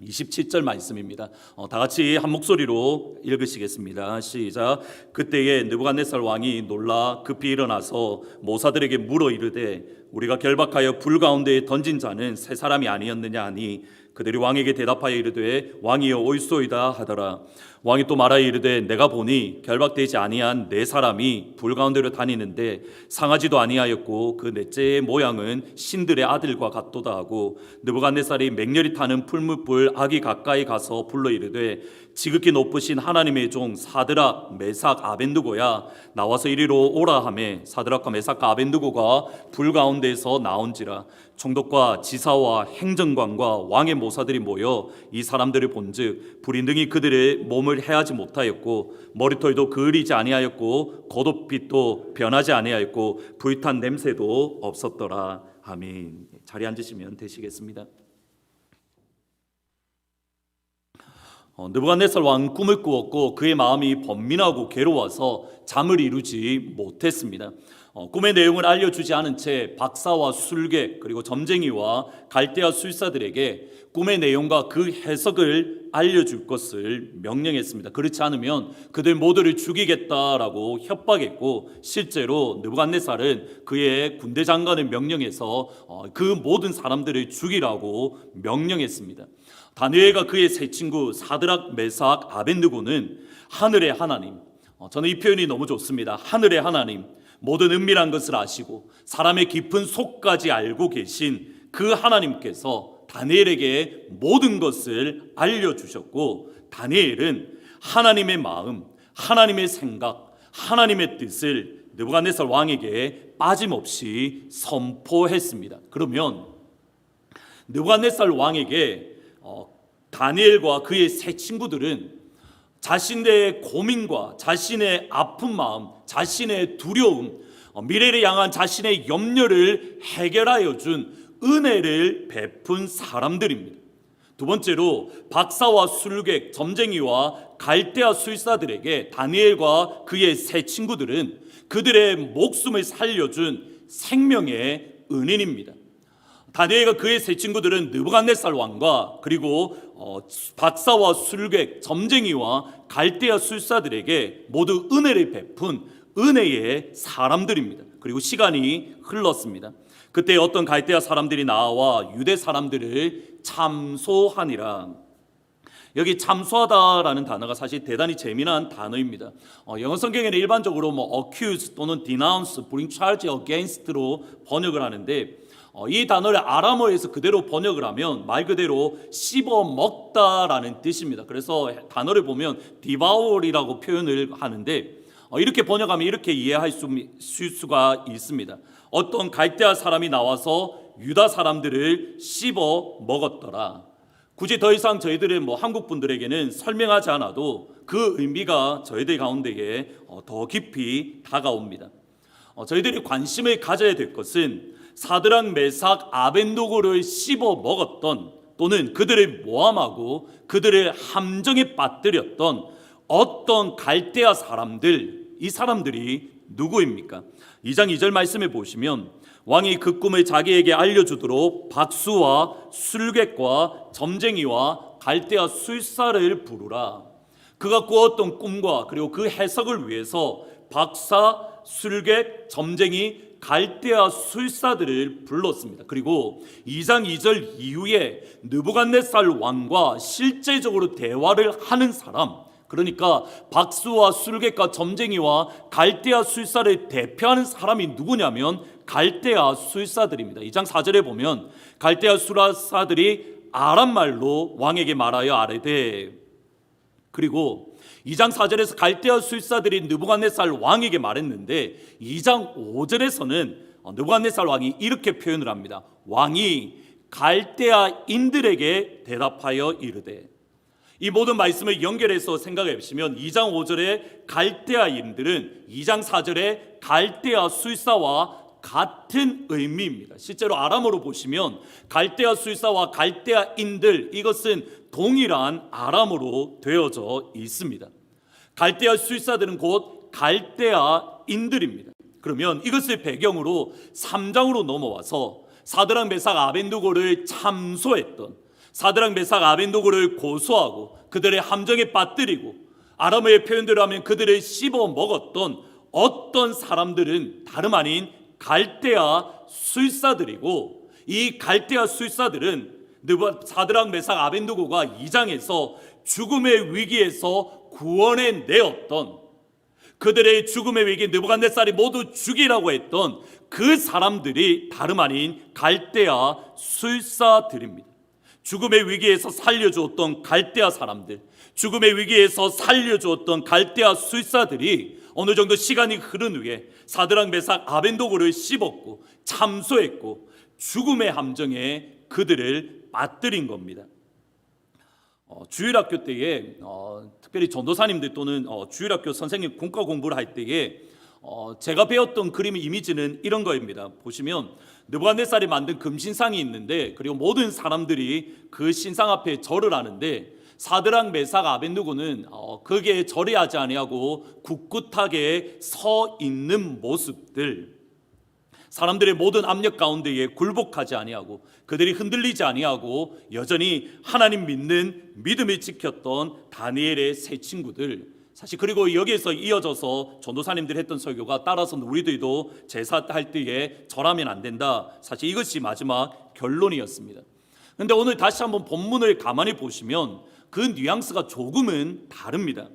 S1: 27절 말씀입니다. 다 같이 한 목소리로 읽으시겠습니다. 시작. 그때에 느부갓네살 왕이 놀라 급히 일어나서 모사들에게 물어 이르되 우리가 결박하여 불 가운데에 던진 자는 세 사람이 아니었느냐 하니 그들이 왕에게 대답하여 이르되 왕이여 옳소이다 하더라. 왕이 또 말하여 이르되 내가 보니 결박되지 아니한 네 사람이 불 가운데로 다니는데 상하지도 아니하였고 그 넷째의 모양은 신들의 아들과 같도다 하고 느부갓네살이 맹렬히 타는 풀무불 아기 가까이 가서 불러 이르되 지극히 높으신 하나님의 종 사드락 메삭 아벤느고야 나와서 이리로 오라 하매 사드락과 메삭과 아벤느고가 불 가운데에서 나온지라. 총독과 지사와 행정관과 왕의 모사들이 모여 이 사람들을 본즉 불이 능히 그들의 몸을 해하지 못하였고 머리털도 그을리지 아니하였고 겉옷빛도 변하지 아니하였고 불탄 냄새도 없었더라. 아멘. 자리에 앉으시면 되시겠습니다. 느부갓네살 왕은 꿈을 꾸었고 그의 마음이 번민하고 괴로워서 잠을 이루지 못했습니다. 꿈의 내용을 알려주지 않은 채 박사와 술객 그리고 점쟁이와 갈대아 술사들에게 꿈의 내용과 그 해석을 알려줄 것을 명령했습니다. 그렇지 않으면 그들 모두를 죽이겠다라고 협박했고 실제로 느부갓네살은 그의 군대 장관을 명령해서 그 모든 사람들을 죽이라고 명령했습니다. 다니엘과 그의 세 친구 사드락, 메삭, 아벤느고는 하늘의 하나님, 저는 이 표현이 너무 좋습니다. 하늘의 하나님, 모든 은밀한 것을 아시고 사람의 깊은 속까지 알고 계신 그 하나님께서 다니엘에게 모든 것을 알려주셨고 다니엘은 하나님의 마음, 하나님의 생각, 하나님의 뜻을 느부갓네살 왕에게 빠짐없이 선포했습니다. 그러면 느부갓네살 왕에게 다니엘과 그의 세 친구들은 자신의 고민과 자신의 아픈 마음, 자신의 두려움, 미래를 향한 자신의 염려를 해결하여 준 은혜를 베푼 사람들입니다. 두 번째로 박사와 술객, 점쟁이와 갈대아 술사들에게 다니엘과 그의 세 친구들은 그들의 목숨을 살려준 생명의 은인입니다. 다니엘과 그의 세 친구들은 느부갓네살 왕과 그리고 박사와 술객, 점쟁이와 갈대아 술사들에게 모두 은혜를 베푼 은혜의 사람들입니다. 그리고 시간이 흘렀습니다. 그때 어떤 갈대아 사람들이 나와 유대 사람들을 참소하니라. 여기 참소하다라는 단어가 사실 대단히 재미난 단어입니다. 영어 성경에는 일반적으로 accuse 또는 denounce, bring charge against로 번역을 하는데 이 단어를 아람어에서 그대로 번역을 하면 말 그대로 씹어 먹다라는 뜻입니다. 그래서 단어를 보면 devour이라고 표현을 하는데 이렇게 번역하면 이렇게 이해할 수가 있습니다. 어떤 갈대아 사람이 나와서 유다 사람들을 씹어 먹었더라. 굳이 더 이상 저희들의 한국 분들에게는 설명하지 않아도 그 의미가 저희들 가운데에 더 깊이 다가옵니다. 저희들이 관심을 가져야 될 것은 사드락, 메삭, 아벤느고를 씹어 먹었던 또는 그들을 모함하고 그들을 함정에 빠뜨렸던 어떤 갈대아 사람들, 이 사람들이 누구입니까? 2장 2절 말씀에 보시면 왕이 그 꿈을 자기에게 알려주도록 박수와 술객과 점쟁이와 갈대아 술사를 부르라. 그가 꾸었던 꿈과 그리고 그 해석을 위해서 박사, 술객, 점쟁이, 갈대아 술사들을 불렀습니다. 그리고 2장 2절 이후에 느부갓네살 왕과 실제적으로 대화를 하는 사람, 그러니까 박수와 술객과 점쟁이와 갈대아 술사를 대표하는 사람이 누구냐면 갈대아 술사들입니다. 2장 4절에 보면 갈대아 술사들이 아람말로 왕에게 말하여 아뢰되, 그리고 2장 4절에서 갈대아 술사들이 느부갓네살 왕에게 말했는데 2장 5절에서는 느부갓네살 왕이 이렇게 표현을 합니다. 왕이 갈대아인들에게 대답하여 이르되, 이 모든 말씀을 연결해서 생각해 보시면 2장 5절의 갈대아인들은 2장 4절의 갈대아 술사와 같은 의미입니다. 실제로 아람어로 보시면 갈대아 술사와 갈대아인들, 이것은 동일한 아람어로 되어져 있습니다. 갈대아 술사들은 곧 갈대아인들입니다. 그러면 이것을 배경으로 3장으로 넘어와서 사드락 메삭 아벤누고를 참소했던, 사드락 메삭 아벤누고를 고소하고 그들의 함정에 빠뜨리고 아람어의 표현대로 하면 그들을 씹어 먹었던 어떤 사람들은 다름 아닌 갈대아 술사들이고, 이 갈대아 술사들은 사드락 메삭 아벤누고가 2장에서 죽음의 위기에서 구원해 내었던, 그들의 죽음의 위기 느부갓네살이 모두 죽이라고 했던 그 사람들이 다름 아닌 갈대아 술사들입니다. 죽음의 위기에서 살려주었던 갈대아 사람들, 죽음의 위기에서 살려주었던 갈대아 술사들이 어느 정도 시간이 흐른 후에 사드락 메삭 아벤노고를 씹었고 참소했고 죽음의 함정에 그들을 빠뜨린 겁니다. 주일학교 때에 특별히 전도사님들 또는 주일학교 선생님 공과 공부를 할 때에 제가 배웠던 그림 이미지는 이런 거입니다. 보시면 느부갓네살이 만든 금신상이 있는데, 그리고 모든 사람들이 그 신상 앞에 절을 하는데 사드락 메삭 아벤누고는 거기에 절하지 아니하고 굳굳하게 서 있는 모습들, 사람들의 모든 압력 가운데에 굴복하지 아니하고 그들이 흔들리지 아니하고 여전히 하나님 믿는 믿음을 지켰던 다니엘의 세 친구들, 사실 그리고 여기에서 이어져서 전도사님들이 했던 설교가 따라서는 우리들도 제사할 때에 절하면 안 된다, 사실 이것이 마지막 결론이었습니다. 그런데 오늘 다시 한번 본문을 가만히 보시면 그 뉘앙스가 조금은 다릅니다.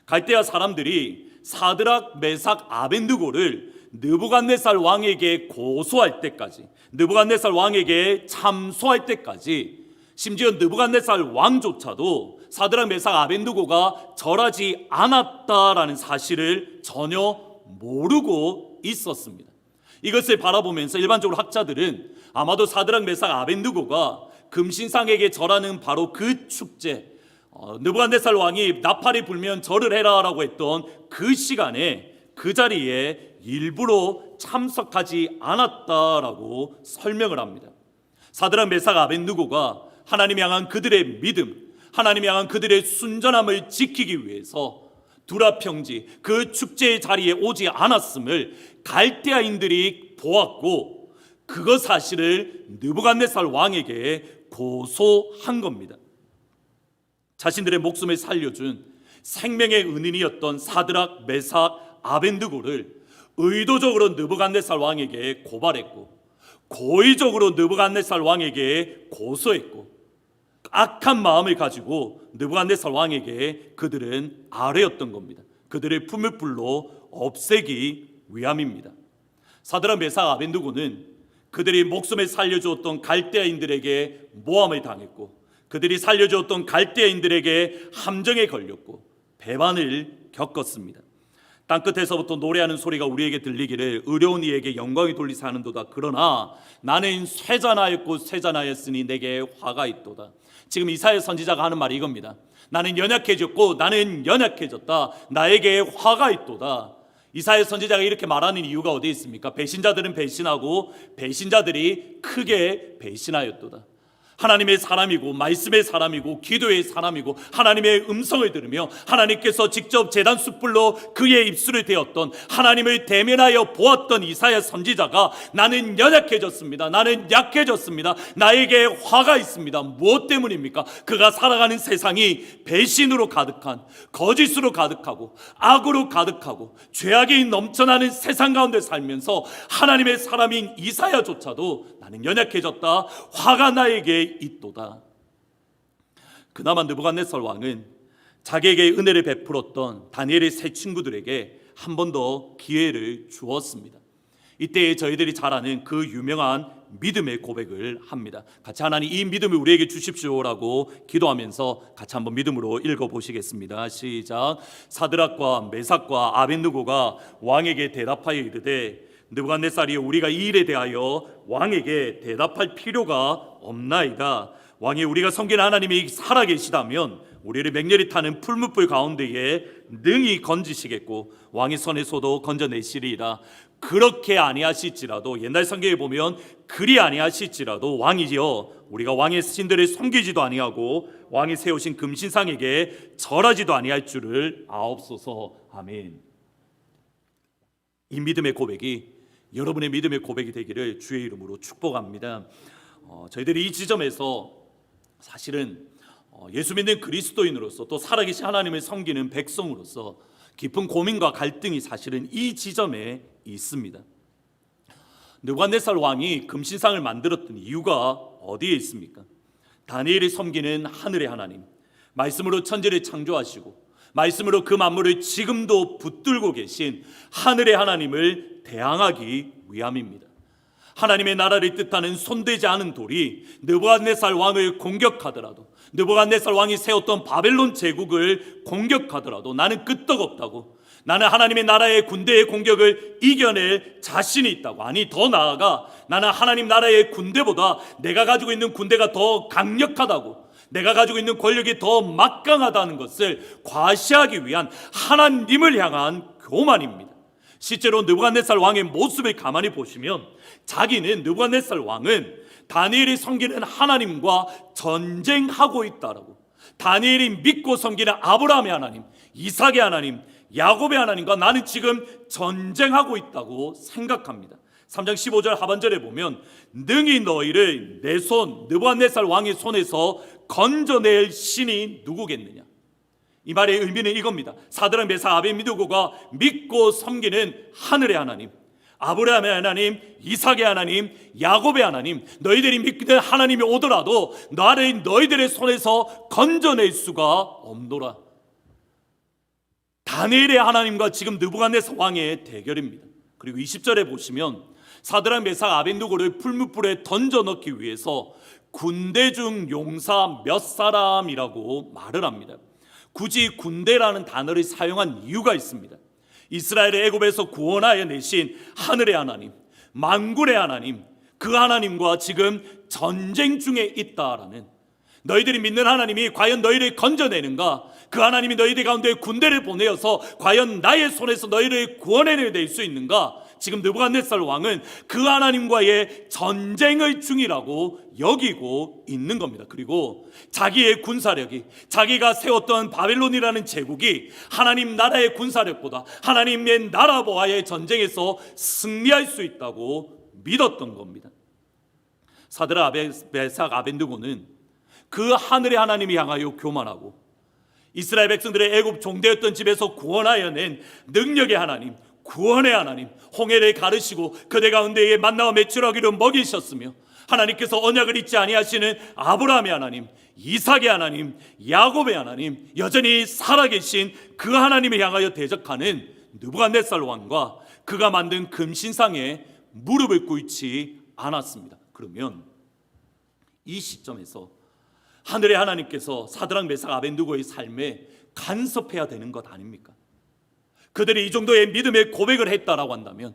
S1: 갈대아 사람들이 사드락 메삭 아벤누고를 느부갓네살 왕에게 고소할 때까지, 느부갓네살 왕에게 참소할 때까지, 심지어 느부갓네살 왕조차도 사드락 메삭 아벤누고가 절하지 않았다라는 사실을 전혀 모르고 있었습니다. 이것을 바라보면서 일반적으로 학자들은 아마도 사드락 메삭 아벤누고가 금신상에게 절하는 바로 그 축제, 느부갓네살 왕이 나팔이 불면 절을 해라라고 했던 그 시간에 그 자리에 일부러 참석하지 않았다라고 설명을 합니다. 사드락 메삭 아벤누고가 하나님 향한 그들의 믿음, 하나님 향한 그들의 순전함을 지키기 위해서 두라평지 그 축제의 자리에 오지 않았음을 갈대아인들이 보았고, 그것 사실을 느부갓네살 왕에게 고소한 겁니다. 자신들의 목숨을 살려준 생명의 은인이었던 사드락 메삭 아벤누고를 의도적으로 느부갓네살 왕에게 고발했고, 고의적으로 느부갓네살 왕에게 고소했고, 악한 마음을 가지고 느부갓네살 왕에게 그들은 아뢰었던 겁니다. 그들의 품을 불로 없애기 위함입니다. 사드락 메삭 아벤누고는 그들이 목숨을 살려주었던 갈대아인들에게 모함을 당했고, 그들이 살려주었던 갈대아인들에게 함정에 걸렸고 배반을 겪었습니다. 땅끝에서부터 노래하는 소리가 우리에게 들리기를 의로운 이에게 영광이 돌리사 하는도다. 그러나 나는 쇠잔하였고 쇠잔하였으니 내게 화가 있도다. 지금 이사야 선지자가 하는 말이 이겁니다. 나는 연약해졌고 나는 연약해졌다. 나에게 화가 있도다. 이사야 선지자가 이렇게 말하는 이유가 어디에 있습니까? 배신자들은 배신하고 배신자들이 크게 배신하였도다. 하나님의 사람이고 말씀의 사람이고 기도의 사람이고 하나님의 음성을 들으며 하나님께서 직접 제단 숯불로 그의 입술을 대었던 하나님을 대면하여 보았던 이사야 선지자가 나는 연약해졌습니다. 나는 약해졌습니다. 나에게 화가 있습니다. 무엇 때문입니까? 그가 살아가는 세상이 배신으로 가득한, 거짓으로 가득하고 악으로 가득하고 죄악이 넘쳐나는 세상 가운데 살면서 하나님의 사람인 이사야조차도 나는 연약해졌다, 화가 나에게 있도다. 그나마 느부갓네살 왕은 자기에게 은혜를 베풀었던 다니엘의 세 친구들에게 한 번 더 기회를 주었습니다. 이때 저희들이 잘 아는 그 유명한 믿음의 고백을 합니다. 같이 하나님 이 믿음을 우리에게 주십시오라고 기도하면서 같이 한번 믿음으로 읽어보시겠습니다. 시작. 사드락과 메삭과 아벳느고가 왕에게 대답하여 이르되 느부갓네살이 우리가 이 일에 대하여 왕에게 대답할 필요가 없나이다. 왕이 우리가 섬기는 하나님이 살아계시다면 우리를 맹렬히 타는 풀무불 가운데에 능히 건지시겠고 왕의 손에서도 건져내시리이다. 그렇게 아니하실지라도 옛날 성경에 보면 그리 아니하실지라도 왕이여 우리가 왕의 신들을 섬기지도 아니하고 왕이 세우신 금신상에게 절하지도 아니할 줄을 아옵소서. 아멘. 이 믿음의 고백이 여러분의 믿음의 고백이 되기를 주의 이름으로 축복합니다. 저희들이 이 지점에서 사실은 예수 믿는 그리스도인으로서 또 살아계신 하나님을 섬기는 백성으로서 깊은 고민과 갈등이 사실은 이 지점에 있습니다. 느부갓네살 왕이 금신상을 만들었던 이유가 어디에 있습니까? 다니엘이 섬기는 하늘의 하나님, 말씀으로 천지를 창조하시고 말씀으로 그 만물을 지금도 붙들고 계신 하늘의 하나님을 대항하기 위함입니다. 하나님의 나라를 뜻하는 손대지 않은 돌이 느부갓네살 왕을 공격하더라도, 느부갓네살 왕이 세웠던 바벨론 제국을 공격하더라도 나는 끄떡없다고, 나는 하나님의 나라의 군대의 공격을 이겨낼 자신이 있다고, 아니 더 나아가 나는 하나님 나라의 군대보다 내가 가지고 있는 군대가 더 강력하다고, 내가 가지고 있는 권력이 더 막강하다는 것을 과시하기 위한 하나님을 향한 교만입니다. 실제로 느부갓네살 왕의 모습을 가만히 보시면 자기는, 느부갓네살 왕은 다니엘이 섬기는 하나님과 전쟁하고 있다라고, 다니엘이 믿고 섬기는 아브라함의 하나님, 이삭의 하나님, 야곱의 하나님과 나는 지금 전쟁하고 있다고 생각합니다. 3장 15절 하반절에 보면 능히 너희를 내 손, 느부갓네살 왕의 손에서 건져낼 신이 누구겠느냐. 이 말의 의미는 이겁니다. 사드락 메삭 아벳느고가 믿고 섬기는 하늘의 하나님, 아브라함의 하나님, 이삭의 하나님, 야곱의 하나님, 너희들이 믿는 하나님이 오더라도 나를 너희들의 손에서 건져낼 수가 없노라. 다니엘의 하나님과 지금 느부갓네살 왕의 대결입니다. 그리고 20절에 보시면 사드락 메삭 아벳느고를 풀무불에 던져 넣기 위해서 군대 중 용사 몇 사람이라고 말을 합니다. 굳이 군대라는 단어를 사용한 이유가 있습니다. 이스라엘을 애굽에서 구원하여 내신 하늘의 하나님, 만군의 하나님, 그 하나님과 지금 전쟁 중에 있다라는, 너희들이 믿는 하나님이 과연 너희를 건져내는가, 그 하나님이 너희들 가운데 군대를 보내어서 과연 나의 손에서 너희를 구원해낼 수 있는가, 지금 느부갓네살 왕은 그 하나님과의 전쟁의 중이라고 여기고 있는 겁니다. 그리고 자기의 군사력이, 자기가 세웠던 바벨론이라는 제국이 하나님 나라의 군사력보다 하나님의 나라와의 전쟁에서 승리할 수 있다고 믿었던 겁니다. 사드락 메삭 아벳느고는 그 하늘의 하나님이 향하여 교만하고 이스라엘 백성들의 애굽 종되었던 집에서 구원하여 낸 능력의 하나님, 구원의 하나님, 홍해를 가르시고 그대 가운데에 만나와 메추라기를 먹이셨으며 하나님께서 언약을 잊지 아니하시는 아브라함의 하나님, 이삭의 하나님, 야곱의 하나님, 여전히 살아계신 그 하나님을 향하여 대적하는 느부갓네살 왕과 그가 만든 금신상에 무릎을 꿇지 않았습니다. 그러면 이 시점에서 하늘의 하나님께서 사드락 메삭 아벳느고의 삶에 간섭해야 되는 것 아닙니까? 그들이 이 정도의 믿음의 고백을 했다라고 한다면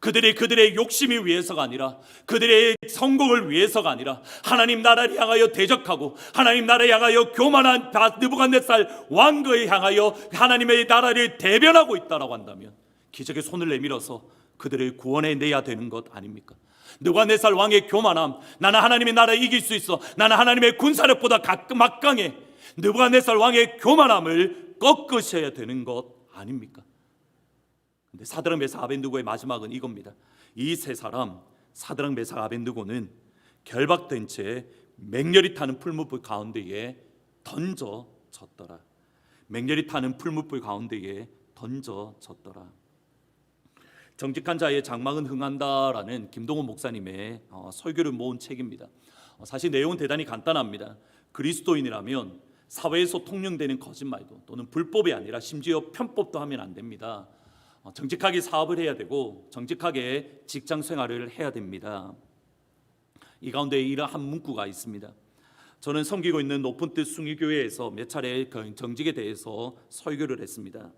S1: 그들의 욕심이 위해서가 아니라, 그들의 성공을 위해서가 아니라 하나님 나라를 향하여 대적하고 하나님 나라를 향하여 교만한 느부갓네살 왕을 향하여 하나님의 나라를 대변하고 있다라고 한다면 기적의 손을 내밀어서 그들을 구원해내야 되는 것 아닙니까? 느부갓네살 왕의 교만함, 나는 하나님의 나라를 이길 수 있어, 나는 하나님의 군사력보다 막강해, 느부갓네살 왕의 교만함을 꺾으셔야 되는 것 아닙니까? 근데 사드락 메삭 아벳느고의 마지막은 이겁니다. 이 세 사람, 사드락 메삭 아벳느고는 결박된 채 맹렬히 타는 풀무불 가운데에 던져졌더라. 맹렬히 타는 풀무불 가운데에 던져졌더라. 정직한 자의 장막은 흥한다라는 김동훈 목사님의 설교를 모은 책입니다. 사실 내용은 대단히 간단합니다. 그리스도인이라면 사회에서 통용되는 거짓말도 또는 불법이 아니라 심지어 편법도 하면 안 됩니다. 정직하게 사업을 해야 되고 정직하게 직장 생활을 해야 됩니다. 이 가운데 이러한 문구가 있습니다. 저는 섬기고 있는 높은 뜻 숭의교회에서 몇 차례 정직에 대해서 설교를 했습니다.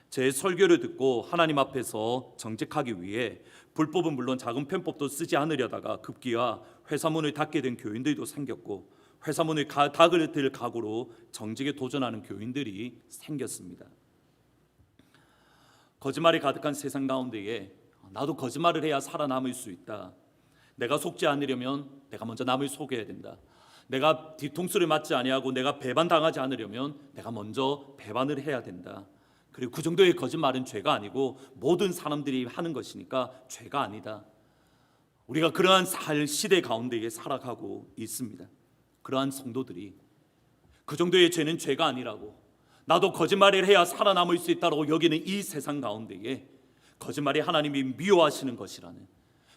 S1: 제 설교를 듣고 하나님 앞에서 정직하기 위해 불법은 물론 작은 편법도 쓰지 않으려다가 급기야 회사 문을 닫게 된 교인들도 생겼고 회사 문을 닫을 각오로 정직에 도전하는 교인들이 생겼습니다. 거짓말이 가득한 세상 가운데에 나도 거짓말을 해야 살아남을 수 있다. 내가 속지 않으려면 내가 먼저 남을 속여야 된다. 내가 뒤통수를 맞지 아니하고 내가 배반당하지 않으려면 내가 먼저 배반을 해야 된다. 그리고 그 정도의 거짓말은 죄가 아니고 모든 사람들이 하는 것이니까 죄가 아니다. 우리가 그러한 시대 가운데에 살아가고 있습니다. 그러한 성도들이 그 정도의 죄는 죄가 아니라고, 나도 거짓말을 해야 살아남을 수 있다고 여기는 이 세상 가운데에 거짓말이 하나님이 미워하시는 것이라는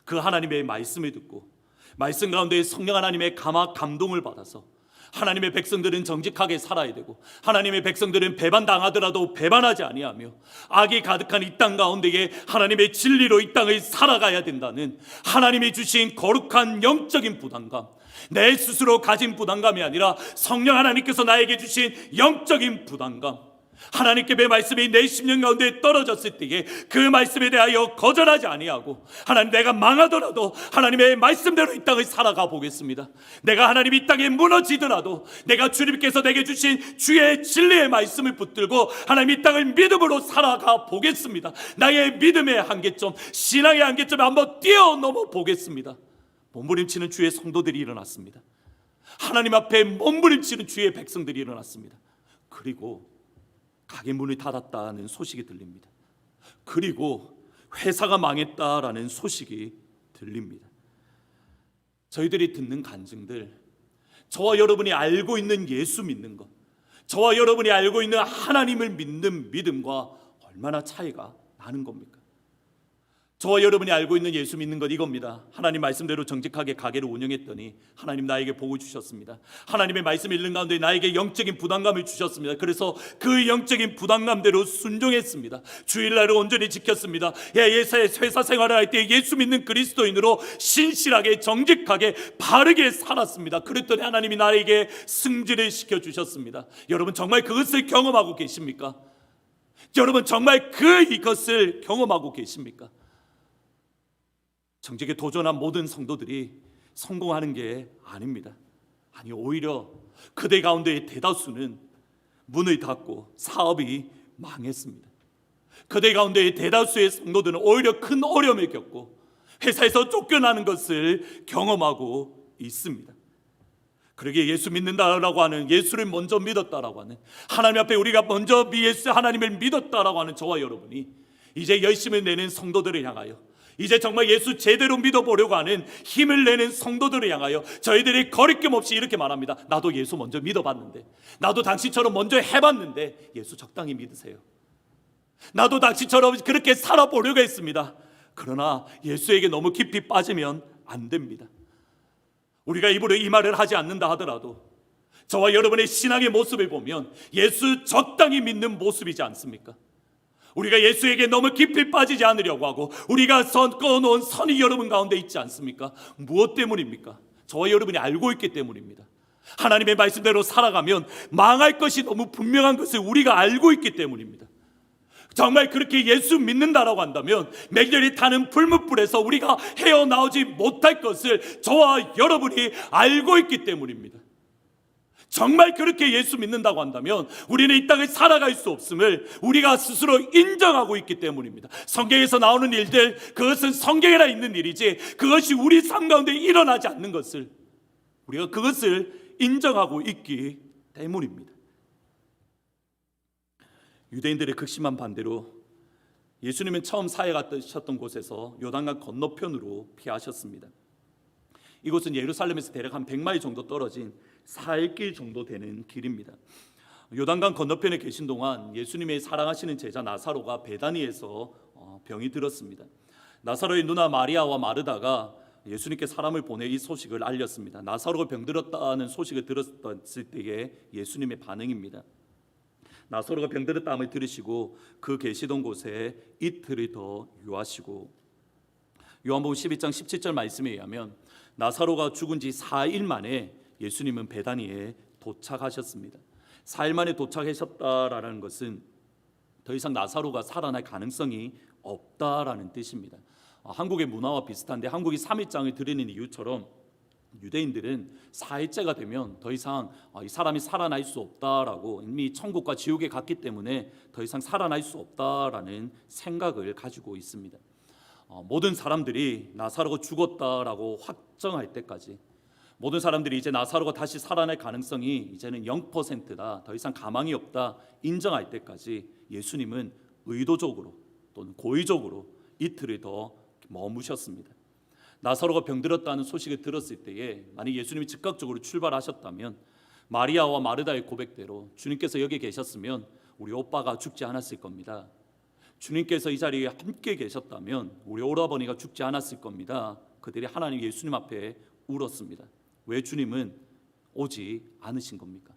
S1: 그 하나님의 말씀을 듣고 말씀 가운데 성령 하나님의 감동을 받아서 하나님의 백성들은 정직하게 살아야 되고 하나님의 백성들은 배반당하더라도 배반하지 아니하며 악이 가득한 이 땅 가운데에 하나님의 진리로 이 땅을 살아가야 된다는 하나님이 주신 거룩한 영적인 부담감, 내 스스로 가진 부담감이 아니라 성령 하나님께서 나에게 주신 영적인 부담감, 하나님께 말씀이 내 심령 가운데 떨어졌을 때에 그 말씀에 대하여 거절하지 아니하고 하나님, 내가 망하더라도 하나님의 말씀대로 이 땅을 살아가 보겠습니다. 내가 하나님 이 땅에 무너지더라도 내가 주님께서 내게 주신 주의 진리의 말씀을 붙들고 하나님 이 땅을 믿음으로 살아가 보겠습니다. 나의 믿음의 한계점, 신앙의 한계점에 한번 뛰어넘어 보겠습니다. 몸부림치는 주의 성도들이 일어났습니다. 하나님 앞에 몸부림치는 주의 백성들이 일어났습니다. 그리고 가게 문을 닫았다는 소식이 들립니다. 그리고 회사가 망했다라는 소식이 들립니다. 저희들이 듣는 간증들, 저와 여러분이 알고 있는 예수 믿는 것, 저와 여러분이 알고 있는 하나님을 믿는 믿음과 얼마나 차이가 나는 겁니까? 저와 여러분이 알고 있는 예수 믿는 것 이겁니다. 하나님 말씀대로 정직하게 가게를 운영했더니 하나님 나에게 복을 주셨습니다. 하나님의 말씀 읽는 가운데 나에게 영적인 부담감을 주셨습니다. 그래서 그 영적인 부담감대로 순종했습니다. 주일날을 온전히 지켰습니다. 회사 생활을 할 때 예수 믿는 그리스도인으로 신실하게 정직하게 바르게 살았습니다. 그랬더니 하나님이 나에게 승진을 시켜주셨습니다. 여러분 정말 그것을 경험하고 계십니까? 여러분 정말 이것을 경험하고 계십니까? 정직에 도전한 모든 성도들이 성공하는 게 아닙니다. 아니, 오히려 그들 가운데의 대다수는 문을 닫고 사업이 망했습니다. 그들 가운데의 대다수의 성도들은 오히려 큰 어려움을 겪고 회사에서 쫓겨나는 것을 경험하고 있습니다. 그러기에 예수 믿는다라고 하는, 예수를 먼저 믿었다라고 하는, 하나님 앞에 우리가 먼저 하나님을 믿었다라고 하는 저와 여러분이 이제 열심을 내는 성도들을 향하여, 이제 정말 예수 제대로 믿어보려고 하는 힘을 내는 성도들을 향하여 저희들이 거리낌 없이 이렇게 말합니다. 나도 예수 먼저 믿어봤는데, 나도 당신처럼 먼저 해봤는데 예수 적당히 믿으세요. 나도 당신처럼 그렇게 살아보려고 했습니다. 그러나 예수에게 너무 깊이 빠지면 안 됩니다. 우리가 입으로 이 말을 하지 않는다 하더라도 저와 여러분의 신앙의 모습을 보면 예수 적당히 믿는 모습이지 않습니까? 우리가 예수에게 너무 깊이 빠지지 않으려고 하고 우리가 꺼놓은 선이 여러분 가운데 있지 않습니까? 무엇 때문입니까? 저와 여러분이 알고 있기 때문입니다. 하나님의 말씀대로 살아가면 망할 것이 너무 분명한 것을 우리가 알고 있기 때문입니다. 정말 그렇게 예수 믿는다라고 한다면 맹렬히 타는 불뭇불에서 우리가 헤어나오지 못할 것을 저와 여러분이 알고 있기 때문입니다. 정말 그렇게 예수 믿는다고 한다면 우리는 이 땅을 살아갈 수 없음을 우리가 스스로 인정하고 있기 때문입니다. 성경에서 나오는 일들, 그것은 성경에나 있는 일이지 그것이 우리 삶 가운데 일어나지 않는 것을 우리가 그것을 인정하고 있기 때문입니다. 유대인들의 극심한 반대로 예수님은 처음 사회 가셨던 곳에서 요단강 건너편으로 피하셨습니다. 이곳은 예루살렘에서 대략 한 100마일 정도 떨어진 4일 정도 되는 길입니다. 요단강 건너편에 계신 동안 예수님의 사랑하시는 제자 나사로가 베다니에서 병이 들었습니다. 나사로의 누나 마리아와 마르다가 예수님께 사람을 보내 이 소식을 알렸습니다. 나사로가 병들었다는 소식을 들었을 때의 예수님의 반응입니다. 나사로가 병들었다함을 들으시고 그 계시던 곳에 이틀을 더 유하시고, 요한복음 12장 17절 말씀에 의하면 나사로가 죽은 지 4일 만에 예수님은 베다니에 도착하셨습니다. 4일 만에 도착하셨다라는 것은 더 이상 나사로가 살아날 가능성이 없다라는 뜻입니다. 한국의 문화와 비슷한데, 한국이 3일장을 드리는 이유처럼 유대인들은 4일째가 되면 더 이상 이 사람이 살아날 수 없다라고, 이미 천국과 지옥에 갔기 때문에 더 이상 살아날 수 없다라는 생각을 가지고 있습니다. 모든 사람들이 나사로가 죽었다라고 확정할 때까지, 모든 사람들이 이제 나사로가 다시 살아날 가능성이 이제는 0%다, 더 이상 가망이 없다 인정할 때까지 예수님은 의도적으로 또는 고의적으로 이틀을 더 머무셨습니다. 나사로가 병들었다는 소식을 들었을 때에 만약 예수님이 즉각적으로 출발하셨다면, 마리아와 마르다의 고백대로 주님께서 여기 계셨으면 우리 오빠가 죽지 않았을 겁니다. 주님께서 이 자리에 함께 계셨다면 우리 오라버니가 죽지 않았을 겁니다. 그들이 하나님 예수님 앞에 울었습니다. 왜 주님은 오지 않으신 겁니까?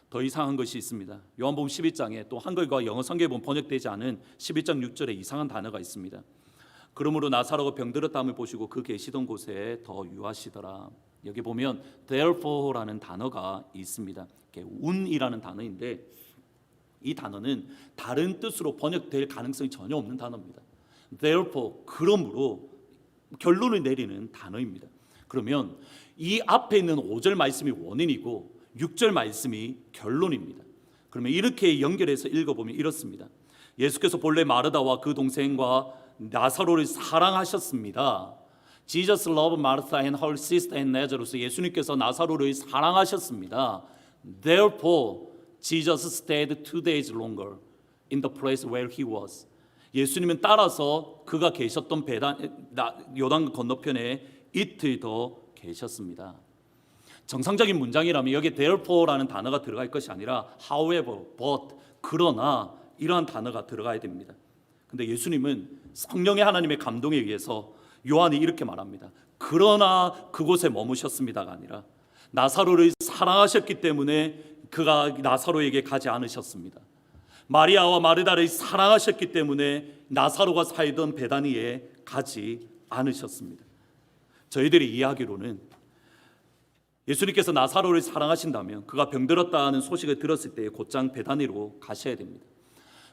S1: 더 이상한 것이 있습니다. 요한복음 11장에 또 한글과 영어 성경에 보면 번역되지 않은 11장 6절에 이상한 단어가 있습니다. 그러므로 나사로가 병들었다함을 보시고 그 계시던 곳에 더 유하시더라. 여기 보면 therefore라는 단어가 있습니다. 운이라는 단어인데, 이 단어는 다른 뜻으로 번역될 가능성이 전혀 없는 단어입니다. therefore, 그러므로 결론을 내리는 단어입니다. 그러면 이 앞에 있는 5절 말씀이 원인이고 6절 말씀이 결론입니다. 그러면 이렇게 연결해서 읽어보면 이렇습니다. 예수께서 본래 마르다와 그 동생과 나사로를 사랑하셨습니다. Jesus loved Martha and her sister and Lazarus. 예수님께서 나사로를 사랑하셨습니다. Therefore, Jesus stayed 2 days longer in the place where he was. 예수님은 따라서 그가 계셨던 요단 건너편에 이틀 더 계셨습니다. 정상적인 문장이라면 여기에 therefore라는 단어가 들어갈 것이 아니라 however, but, 그러나 이러한 단어가 들어가야 됩니다. 근데 예수님은 성령의 하나님의 감동에 의해서 요한이 이렇게 말합니다. 그러나 그곳에 머무셨습니다가 아니라 나사로를 사랑하셨기 때문에 그가 나사로에게 가지 않으셨습니다. 마리아와 마르다를 사랑하셨기 때문에 나사로가 살던 베다니에 가지 않으셨습니다. 저희들이 이해하기로는 예수님께서 나사로를 사랑하신다면 그가 병들었다는 소식을 들었을 때 곧장 베다니로 가셔야 됩니다.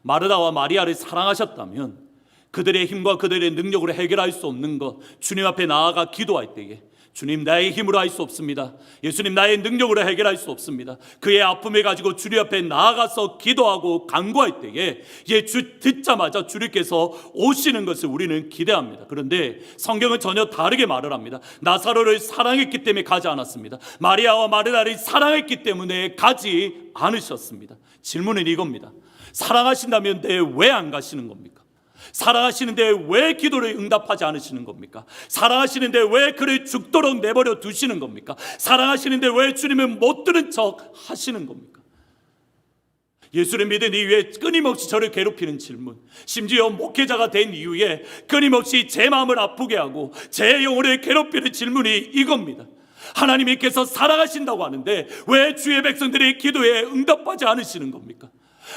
S1: 마르다와 마리아를 사랑하셨다면 그들의 힘과 그들의 능력으로 해결할 수 없는 것, 주님 앞에 나아가 기도할 때에 주님, 나의 힘으로 할 수 없습니다. 예수님, 나의 능력으로 해결할 수 없습니다. 그의 아픔을 가지고 주님 앞에 나아가서 기도하고 간구할 때에 주 듣자마자 주님께서 오시는 것을 우리는 기대합니다. 그런데 성경은 전혀 다르게 말을 합니다. 나사로를 사랑했기 때문에 가지 않았습니다. 마리아와 마르다를 사랑했기 때문에 가지 않으셨습니다. 질문은 이겁니다. 사랑하신다면 왜 안 가시는 겁니까? 사랑하시는데 왜 기도를 응답하지 않으시는 겁니까? 사랑하시는데 왜 그를 죽도록 내버려 두시는 겁니까? 사랑하시는데 왜 주님은 못 들은 척 하시는 겁니까? 예수를 믿은 이후에 끊임없이 저를 괴롭히는 질문, 심지어 목회자가 된 이후에 끊임없이 제 마음을 아프게 하고 제 영혼을 괴롭히는 질문이 이겁니다. 하나님께서 사랑하신다고 하는데 왜 주의 백성들의 기도에 응답하지 않으시는 겁니까?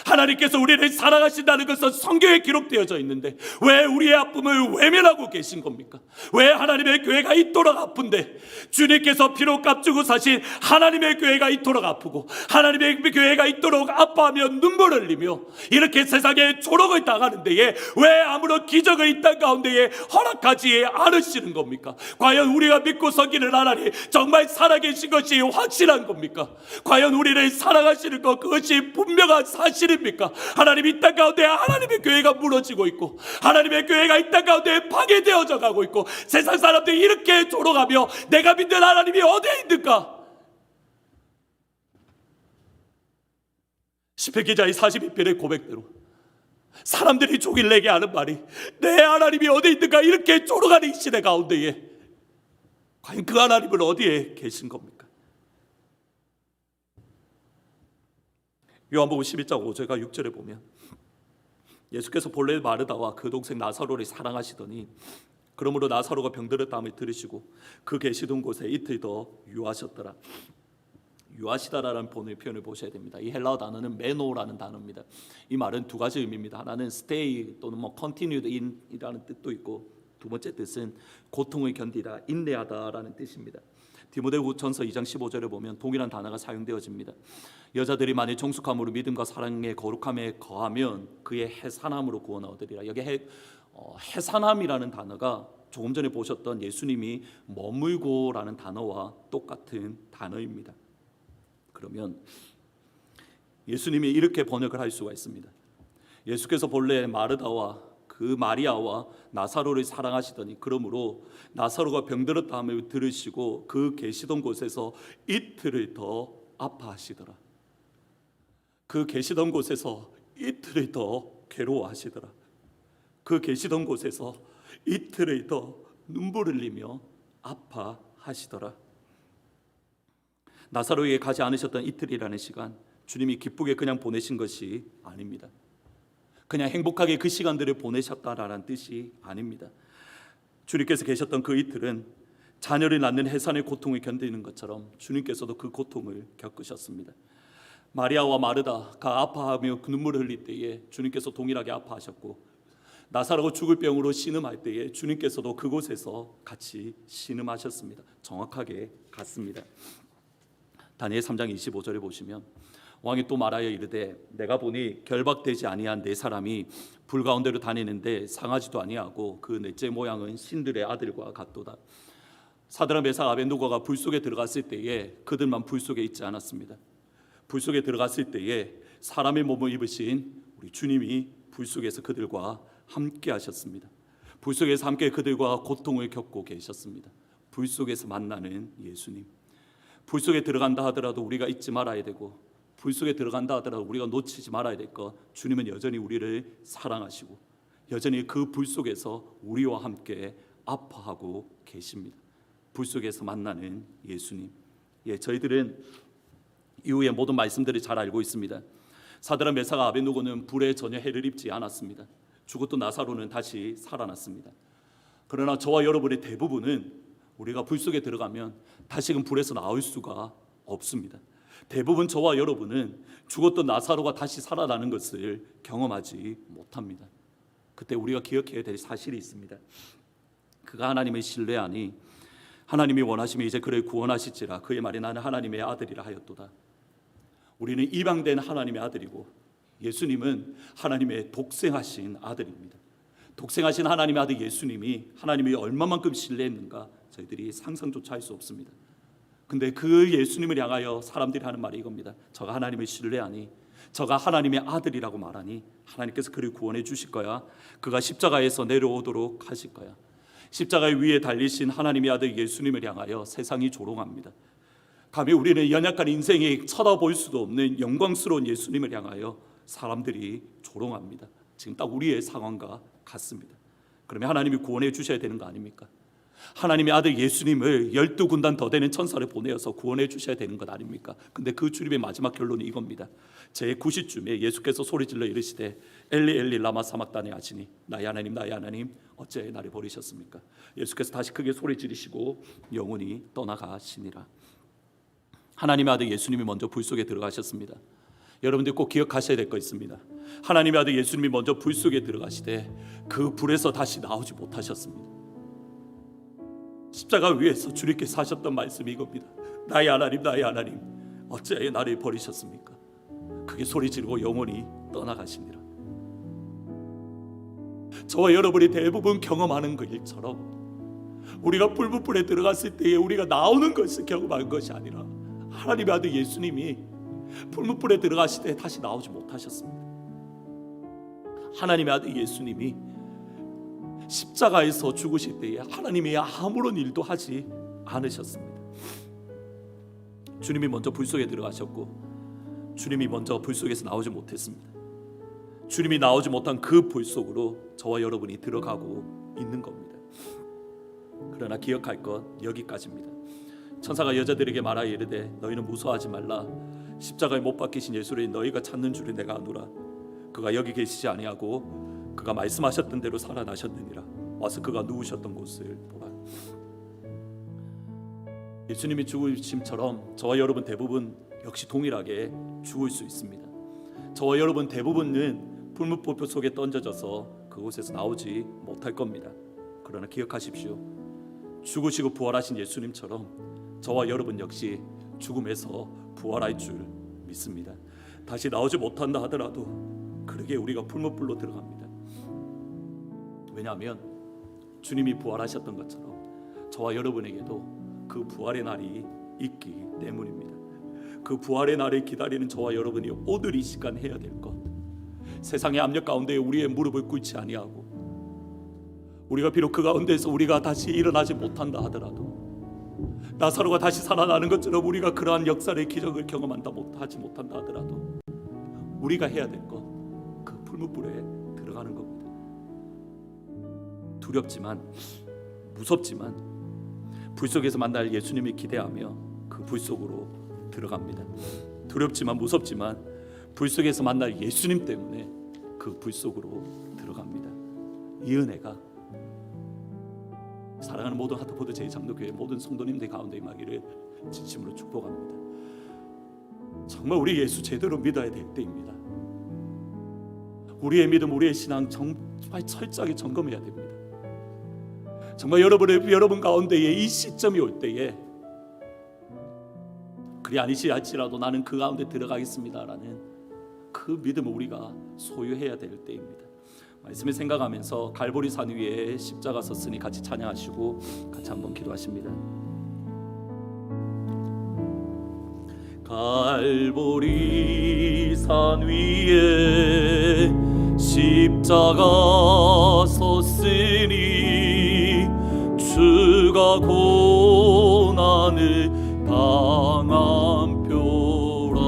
S1: 하나님께서 우리를 사랑하신다는 것은 성경에 기록되어져 있는데 왜 우리의 아픔을 외면하고 계신 겁니까? 왜 하나님의 교회가 이토록 아픈데 주님께서 피로 값주고 사신 하나님의 교회가 이토록 아프고 하나님의 교회가 이토록 아파하며 눈물을 흘리며 이렇게 세상에 조롱을 당하는 데에 왜 아무런 기적을 이 땅 가운데에 허락하지 않으시는 겁니까? 과연 우리가 믿고 섬기는 하나님 정말 살아계신 것이 확실한 겁니까? 과연 우리를 사랑하시는 것, 그것이 분명한 사실입니까? 하나님 이 땅 가운데 하나님의 교회가 무너지고 있고 하나님의 교회가 이 땅 가운데 파괴되어져 가고 있고 세상 사람들이 이렇게 조롱하며 내가 믿는 하나님이 어디에 있는가? 시편 기자의 42편의 고백대로 사람들이 종일 내게 하는 말이 내 하나님이 어디에 있는가 이렇게 조롱하는 이 시대 가운데에 과연 그 하나님은 어디에 계신 겁니까? 요한복음 11장 5절과 6절에 보면 예수께서 본래 마르다와 그 동생 나사로를 사랑하시더니 그러므로 나사로가 병들었다함을 들으시고 그 계시던 곳에 이틀 더 유하셨더라. 유하시다라는 표현을 보셔야 됩니다. 이 헬라어 단어는 메노라는 단어입니다. 이 말은 두 가지 의미입니다. 하나는 stay 또는 continued in이라는 뜻도 있고, 두 번째 뜻은 고통을 견디다, 인내하다라는 뜻입니다. 디모데후전서 2장 15절에 보면 동일한 단어가 사용되어집니다. 여자들이 만일 정숙함으로 믿음과 사랑의 거룩함에 거하면 그의 해산함으로 구원 얻으리라. 여기 해산함이라는 단어가 조금 전에 보셨던 예수님이 머물고라는 단어와 똑같은 단어입니다. 그러면 예수님이 이렇게 번역을 할 수가 있습니다. 예수께서 본래 마르다와 그 마리아와 나사로를 사랑하시더니 그러므로 나사로가 병들었다 함을 들으시고 그 계시던 곳에서 이틀을 더 아파하시더라. 그 계시던 곳에서 이틀을 더 괴로워하시더라. 그 계시던 곳에서 이틀을 더 눈물 흘리며 아파하시더라. 나사로에게 가지 않으셨던 이틀이라는 시간, 주님이 기쁘게 그냥 보내신 것이 아닙니다. 그냥 행복하게 그 시간들을 보내셨다라는 뜻이 아닙니다. 주님께서 계셨던 그 이틀은 자녀를 낳는 해산의 고통을 견디는 것처럼 주님께서도 그 고통을 겪으셨습니다. 마리아와 마르다가 아파하며 눈물을 흘릴 때에 주님께서 동일하게 아파하셨고, 나사로가 죽을 병으로 신음할 때에 주님께서도 그곳에서 같이 신음하셨습니다. 정확하게 같습니다. 다니엘 3장 25절에 보시면 왕이 또 말하여 이르되 내가 보니 결박되지 아니한 네 사람이 불 가운데로 다니는데 상하지도 아니하고 그 넷째 모양은 신들의 아들과 같도다. 사드락 메삭 아벤노고가 불 속에 들어갔을 때에 그들만 불 속에 있지 않았습니다. 불 속에 들어갔을 때에 사람의 몸을 입으신 우리 주님이 불 속에서 그들과 함께 하셨습니다. 불 속에서 함께 그들과 고통을 겪고 계셨습니다. 불 속에서 만나는 예수님. 불 속에 들어간다 하더라도 우리가 잊지 말아야 되고, 불 속에 들어간다 하더라도 우리가 놓치지 말아야 될 것, 주님은 여전히 우리를 사랑하시고 여전히 그 불 속에서 우리와 함께 아파하고 계십니다. 불 속에서 만나는 예수님. 저희들은 이후에 모든 말씀들을 잘 알고 있습니다. 사드락 메삭 아벤노고는 불에 전혀 해를 입지 않았습니다. 죽었던 나사로는 다시 살아났습니다. 그러나 저와 여러분의 대부분은 우리가 불 속에 들어가면 다시금 불에서 나올 수가 없습니다. 대부분 저와 여러분은 죽었던 나사로가 다시 살아나는 것을 경험하지 못합니다. 그때 우리가 기억해야 될 사실이 있습니다. 그가 하나님을 신뢰하니 하나님이 원하시면 이제 그를 구원하실지라 그의 말이 나는 하나님의 아들이라 하였도다. 우리는 입양된 하나님의 아들이고 예수님은 하나님의 독생하신 아들입니다. 독생하신 하나님의 아들 예수님이 하나님이 얼마만큼 신뢰했는가 저희들이 상상조차 할 수 없습니다. 근데 그 예수님을 향하여 사람들이 하는 말이 이겁니다. 저가 하나님을 신뢰하니, 저가 하나님의 아들이라고 말하니 하나님께서 그를 구원해 주실 거야. 그가 십자가에서 내려오도록 하실 거야. 십자가 위에 달리신 하나님의 아들 예수님을 향하여 세상이 조롱합니다. 감히 우리는 연약한 인생에 쳐다볼 수도 없는 영광스러운 예수님을 향하여 사람들이 조롱합니다. 지금 딱 우리의 상황과 같습니다. 그러면 하나님이 구원해 주셔야 되는 거 아닙니까? 하나님의 아들 예수님을 12군단 더 되는 천사를 보내어서 구원해 주셔야 되는 것 아닙니까? 근데 그 주님의 마지막 결론이 이겁니다. 제 90쯤에 예수께서 소리질러 이르시되 엘리 엘리 라마 사막다니 하시니 나의 하나님 어찌 나를 버리셨습니까? 예수께서 다시 크게 소리 지르시고 영원히 떠나가시니라. 하나님의 아들 예수님이 먼저 불 속에 들어가셨습니다. 여러분들 꼭 기억하셔야 될 거 있습니다. 하나님의 아들 예수님이 먼저 불 속에 들어가시되 그 불에서 다시 나오지 못하셨습니다. 십자가 위에서 주님께서 하셨던 말씀이 이겁니다. 나의 하나님 어찌하여 나를 버리셨습니까? 그게 소리 지르고 영원히 떠나가시니라. 저와 여러분이 대부분 경험하는 그 일처럼 우리가 불문불에 들어갔을 때에 우리가 나오는 것을 경험한 것이 아니라 하나님의 아들 예수님이 불문불에 들어가실 때 다시 나오지 못하셨습니다. 하나님의 아들 예수님이 십자가에서 죽으실 때에 하나님이 아무런 일도 하지 않으셨습니다. 주님이 먼저 불 속에 들어가셨고 주님이 먼저 불 속에서 나오지 못했습니다. 주님이 나오지 못한 그 불 속으로 저와 여러분이 들어가고 있는 겁니다. 그러나 기억할 것 여기까지입니다. 천사가 여자들에게 말하여 이르되 너희는 무서워하지 말라. 십자가에 못 박히신 예수를 너희가 찾는 줄을 내가 아노라. 그가 여기 계시지 아니하고 그가 말씀하셨던 대로 살아나셨느니라. 와서 그가 누우셨던 곳을 보라. 예수님이 죽으심처럼 저와 여러분 대부분 역시 동일하게 죽을 수 있습니다. 저와 여러분 대부분은 풀무불표 속에 던져져서 그곳에서 나오지 못할 겁니다. 그러나 기억하십시오. 죽으시고 부활하신 예수님처럼 저와 여러분 역시 죽음에서 부활할 줄 믿습니다. 다시 나오지 못한다 하더라도 그러게 우리가 풀무불로 들어갑니다. 왜냐하면 주님이 부활하셨던 것처럼 저와 여러분에게도 그 부활의 날이 있기 때문입니다. 그 부활의 날을 기다리는 저와 여러분이 오늘 이 시간 해야 될 것, 세상의 압력 가운데 우리의 무릎을 꿇지 아니하고 우리가 비록 그 가운데서 우리가 다시 일어나지 못한다 하더라도 나사로가 다시 살아나는 것처럼 우리가 그러한 역사의 기적을 경험하지 못한다 하더라도 우리가 해야 될 것, 그 풀무불에 들어가는 겁니다. 두렵지만 무섭지만 불 속에서 만날 예수님을 기대하며 그 불 속으로 들어갑니다. 두렵지만 무섭지만 불 속에서 만날 예수님 때문에 그 불 속으로 들어갑니다. 이 은혜가 사랑하는 모든 하트포드 제2장로교회 모든 성도님들 가운데 임하기를 진심으로 축복합니다. 정말 우리 예수 제대로 믿어야 될 때입니다. 우리의 믿음, 우리의 신앙 정말 철저하게 점검해야 됩니다. 정말 여러분 가운데에 이 시점이 올 때에 그리 아니시할지라도 나는 그 가운데 들어가겠습니다라는 그 믿음을 우리가 소유해야 될 때입니다. 말씀을 생각하면서 갈보리 산 위에 십자가 섰으니 같이 찬양하시고 같이 한번 기도하십니다. 갈보리 산 위에 십자가 섰으니 주가 고난을 당한 표라.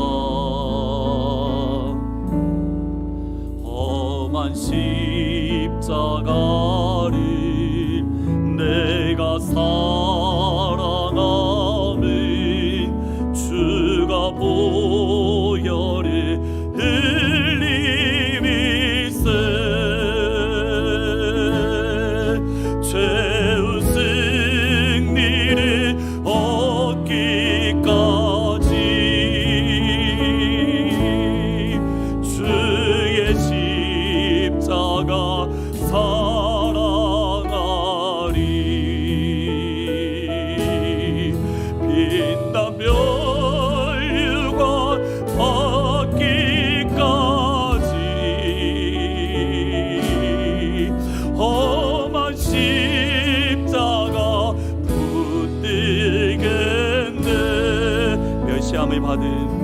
S1: 험한 십자가를 내가 사랑함은 주가 보혈을 흘림일세. 죄의 승리를 얻기까지 주의 십자가 사랑하리. 빛난 멸류관 받기까지 험한 십자가 붙들겠네. 멸시함을 받은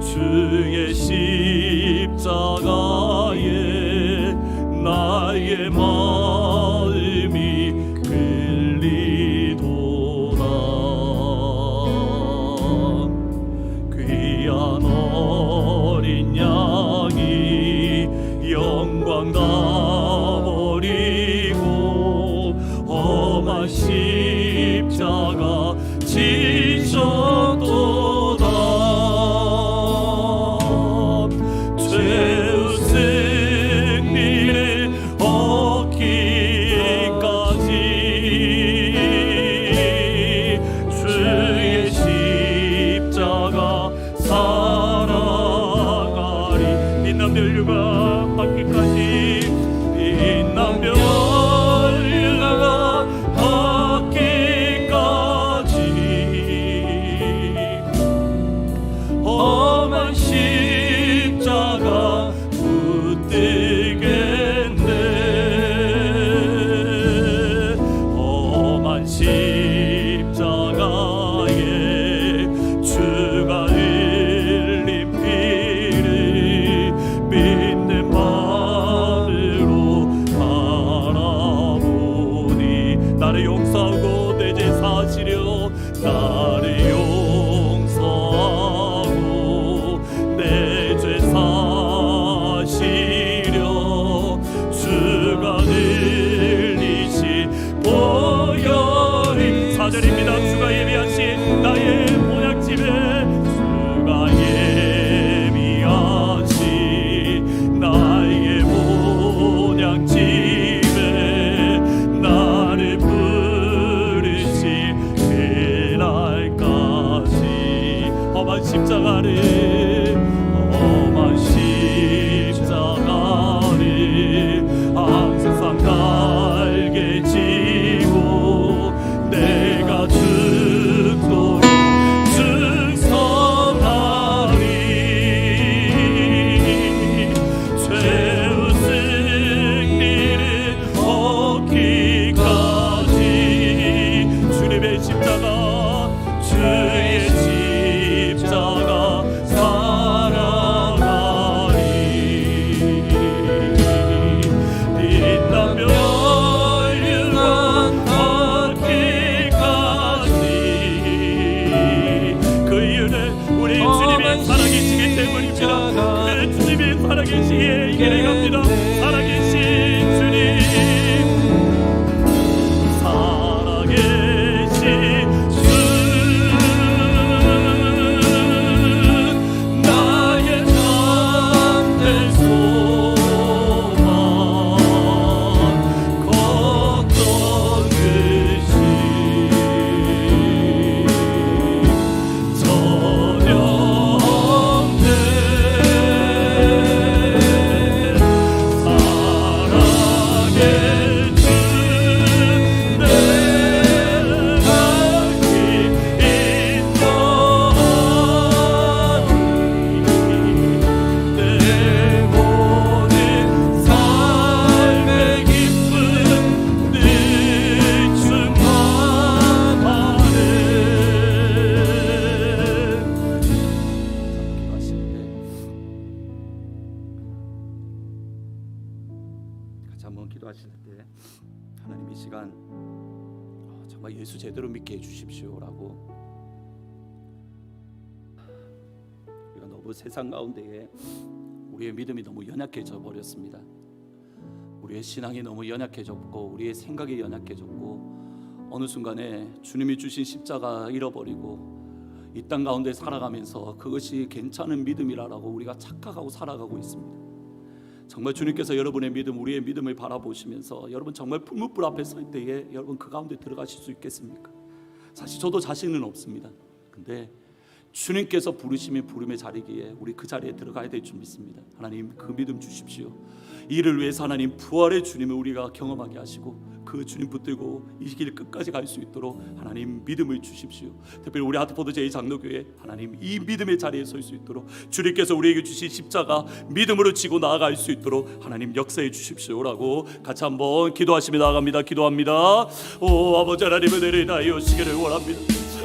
S1: 주의 십자가에 나의 마음이 끌리도다. 귀한 어린 양이 영광 다 버리고 험한 십자가 지셨도다. 죄의 승리를 얻기까지 주의 십자가 사랑하리. 빛난 멸류관 받기까지 빛난 멸류관 받기까지 험한 십자가 붙들겠네. 험한 십자가에 주가 흘린 피를 믿는 마음으로 바라보니 나를 용서하고 내 죄 사시려. 나를 용서하고 내 죄 사시려. 주가 흘리신 보혈이 4절입니다. 주가 예비하신 나의 보약집에 주가 예비하신 정말 예수 제대로 믿게 해주십시오라고. 우리가 너무 세상 가운데에 우리의 믿음이 너무 연약해져 버렸습니다. 우리의 신앙이 너무 연약해졌고 우리의 생각이 연약해졌고 어느 순간에 주님이 주신 십자가 잃어버리고 이 땅 가운데 살아가면서 그것이 괜찮은 믿음이라고 우리가 착각하고 살아가고 있습니다. 정말 주님께서 여러분의 믿음, 우리의 믿음을 바라보시면서 여러분 정말 풀무불 앞에 설 때에 여러분 그 가운데 들어가실 수 있겠습니까? 사실 저도 자신은 없습니다. 근데 주님께서 부르시면 부름의 자리기에 우리 그 자리에 들어가야 될 줄 믿습니다. 하나님 그 믿음 주십시오. 이를 위해서 하나님 부활의 주님을 우리가 경험하게 하시고 그 주님 붙들고 이 길 끝까지 갈 수 있도록 하나님 믿음을 주십시오. 특별히 우리 하트포드 제2장로교회 하나님 이 믿음의 자리에 설 수 있도록 주님께서 우리에게 주신 십자가 믿음으로 지고 나아갈 수 있도록 하나님 역사해 주십시오라고 같이 한번 기도하시며 나아갑니다. 기도합니다. 오 아버지 하나님 은혜를 다하시기를 원합니다.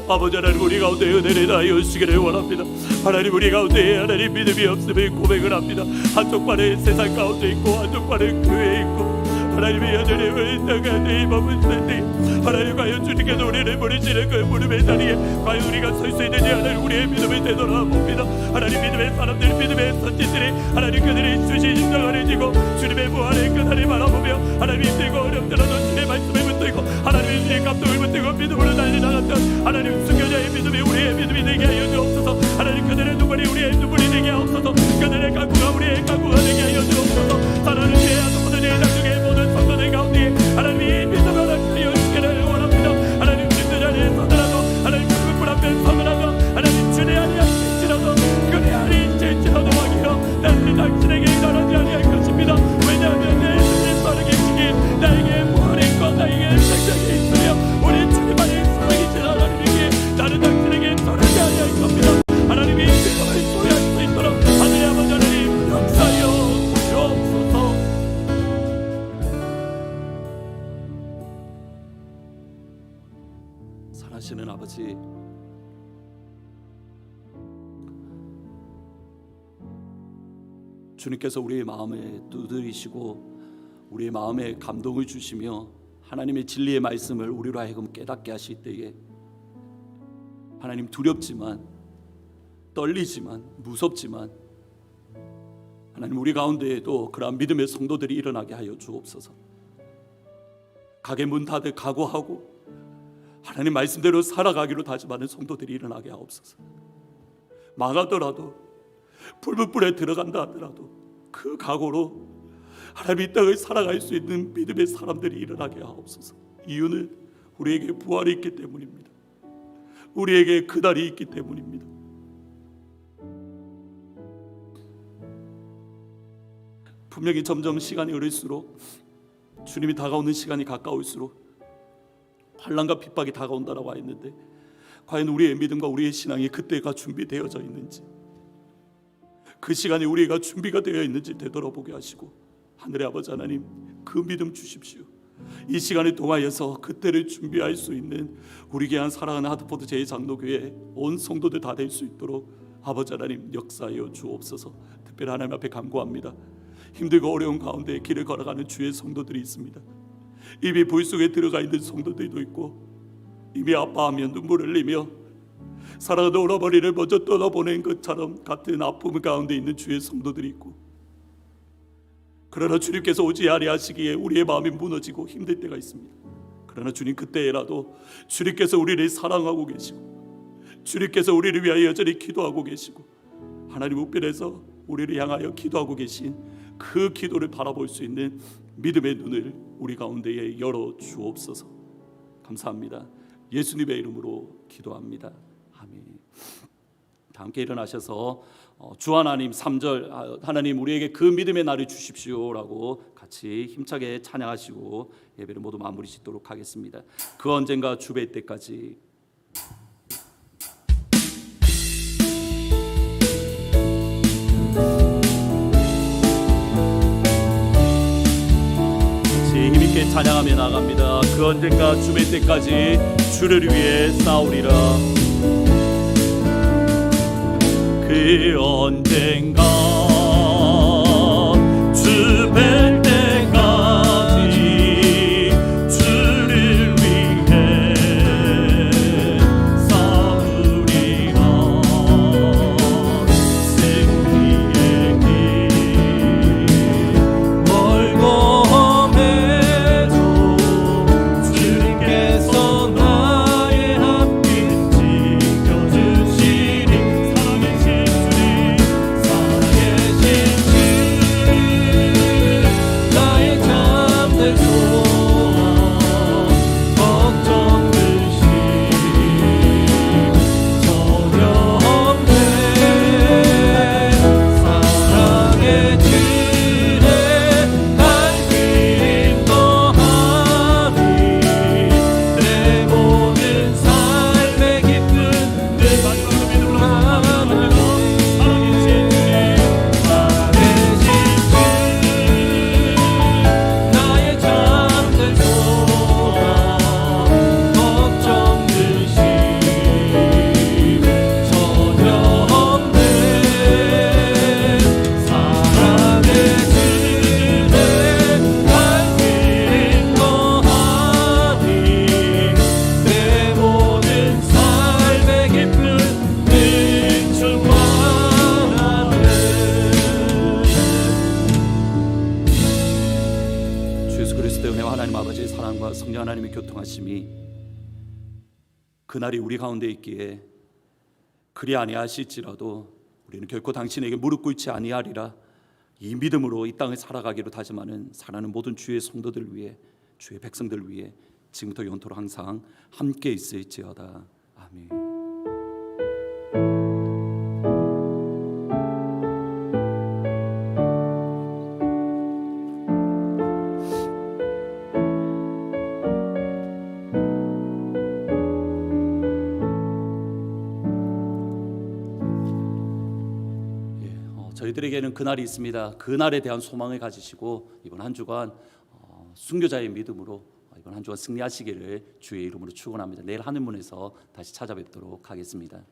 S1: 아버지 하나님 우리 가운데 은혜를 다하시기를 원합니다. 하나님 우리 가운데 하나님 믿음이 없음을 고백을 합니다. 한쪽 발은 세상 가운데 있고 한쪽 발은 교회에 있고 하나님의 여전히 의탁한 내 몸을 쓰니 하나님 과연 주님께서 우리를 부르시는 그 부름의 자리에 과연 우리가 설 수 있는지 하나님 우리의 믿음을 되돌아봅니다. 하나님 믿음의 사람들 믿음의 선지들이 하나님 그들이 주신 십자가를 지고 주님의 부활의 그날을 바라보며 하나님 힘들고 어렵더라도 주의 말씀을 붙들고 하나님의 주의 감동을 붙들고 믿음으로 달려나갔던 하나님 순교자의 믿음이 우리의 믿음이 되게 하여 주옵소서. 하나님 그들의 눈물이 우리의 눈물이 되게 하옵소서. 그들의 간구가 우리의 간구가 되게 하여 주옵소서. 하나님 주의 아버지 장중의 모든 성도들 가운데 하나님이 믿음을 하여 주시기를 원합니다. 하나님 주님 자리에 서더라도 하나님 불 앞에 서더라도 하나님 주의 아니할지라도 그의 아니할지라도 왕이여 나는 당신에게 일어나지 아니할 것입니다. 왜냐하면 내 주님 따르 계시기 나에게 부활과 나에게 생명이 있으며 우리 주님 안에 사랑이 지나 하나님에게 나는 당신에게 떠나지 아니할 겁니다. 하나님이 믿음을 소유할 수 있도록 하늘의 아버지 하나님 역사하여 주옵소서. 사랑하시는 아버지, 주님께서 우리의 마음에 두드리시고 우리의 마음에 감동을 주시며 하나님의 진리의 말씀을 우리로 하여금 깨닫게 하실 때에 하나님 두렵지만 떨리지만 무섭지만 하나님 우리 가운데에도 그러한 믿음의 성도들이 일어나게 하여 주옵소서. 가게 문 닫을 각오하고 하나님 말씀대로 살아가기로 다짐하는 성도들이 일어나게 하옵소서. 망하더라도 불문불에 들어간다 하더라도 그 각오로 하나님 이 땅을 살아갈 수 있는 믿음의 사람들이 일어나게 하옵소서. 이유는 우리에게 부활이 있기 때문입니다. 우리에게 그날이 있기 때문입니다. 분명히 점점 시간이 흐를수록 주님이 다가오는 시간이 가까울수록 환난과 핍박이 다가온다라고 하였는데 과연 우리의 믿음과 우리의 신앙이 그때가 준비되어져 있는지 그 시간이 우리가 준비가 되어 있는지 되돌아보게 하시고 하늘의 아버지 하나님 그 믿음 주십시오. 이 시간을 통하여서 그때를 준비할 수 있는 우리 귀한 사랑하는 하트포드 제2장로교회 온 성도들 다 될 수 있도록 아버지 하나님 역사하여 주옵소서. 특별히 하나님 앞에 간구합니다. 힘들고 어려운 가운데 길을 걸어가는 주의 성도들이 있습니다. 이미 불 속에 들어가 있는 성도들도 있고 이미 아파하며 눈물을 흘리며 사랑하는 오라버니를 먼저 떠나보낸 것처럼 같은 아픔 가운데 있는 주의 성도들이 있고 그러나 주님께서 오지 아니하시기에 우리의 마음이 무너지고 힘들 때가 있습니다. 그러나 주님 그때라도 주님께서 우리를 사랑하고 계시고 주님께서 우리를 위하여 여전히 기도하고 계시고 하나님 우편에서 우리를 향하여 기도하고 계신 그 기도를 바라볼 수 있는 믿음의 눈을 우리 가운데에 열어 주옵소서. 감사합니다. 예수님의 이름으로 기도합니다. 아멘. 다 함께 일어나셔서 주 하나님 3절 하나님 우리에게 그 믿음의 날을 주십시오라고 같이 힘차게 찬양하시고 예배를 모두 마무리 짓도록 하겠습니다. 그 언젠가 주뵐 때까지. 힘있게 찬양하며 나갑니다. 그 언젠가 주뵐 때까지 주를 위해 싸우리라. 그 언젠가 주뵐 때까지 주를 위해 그날이 우리 가운데 있기에 그리 아니하실지라도 우리는 결코 당신에게 무릎 꿇지 아니하리라. 이 믿음으로 이 땅을 살아가기로 다짐하는 사랑하는 모든 주의 성도들 위해, 주의 백성들 위해 지금부터 영토로 항상 함께 있을지어다. 아멘. 저희들에게는 그날이 있습니다. 그날에 대한 소망을 가지시고 이번 한 주간 순교자의 믿음으로 이번 한 주간 승리하시기를 주의 이름으로 축원합니다. 내일 하늘문에서 다시 찾아뵙도록 하겠습니다.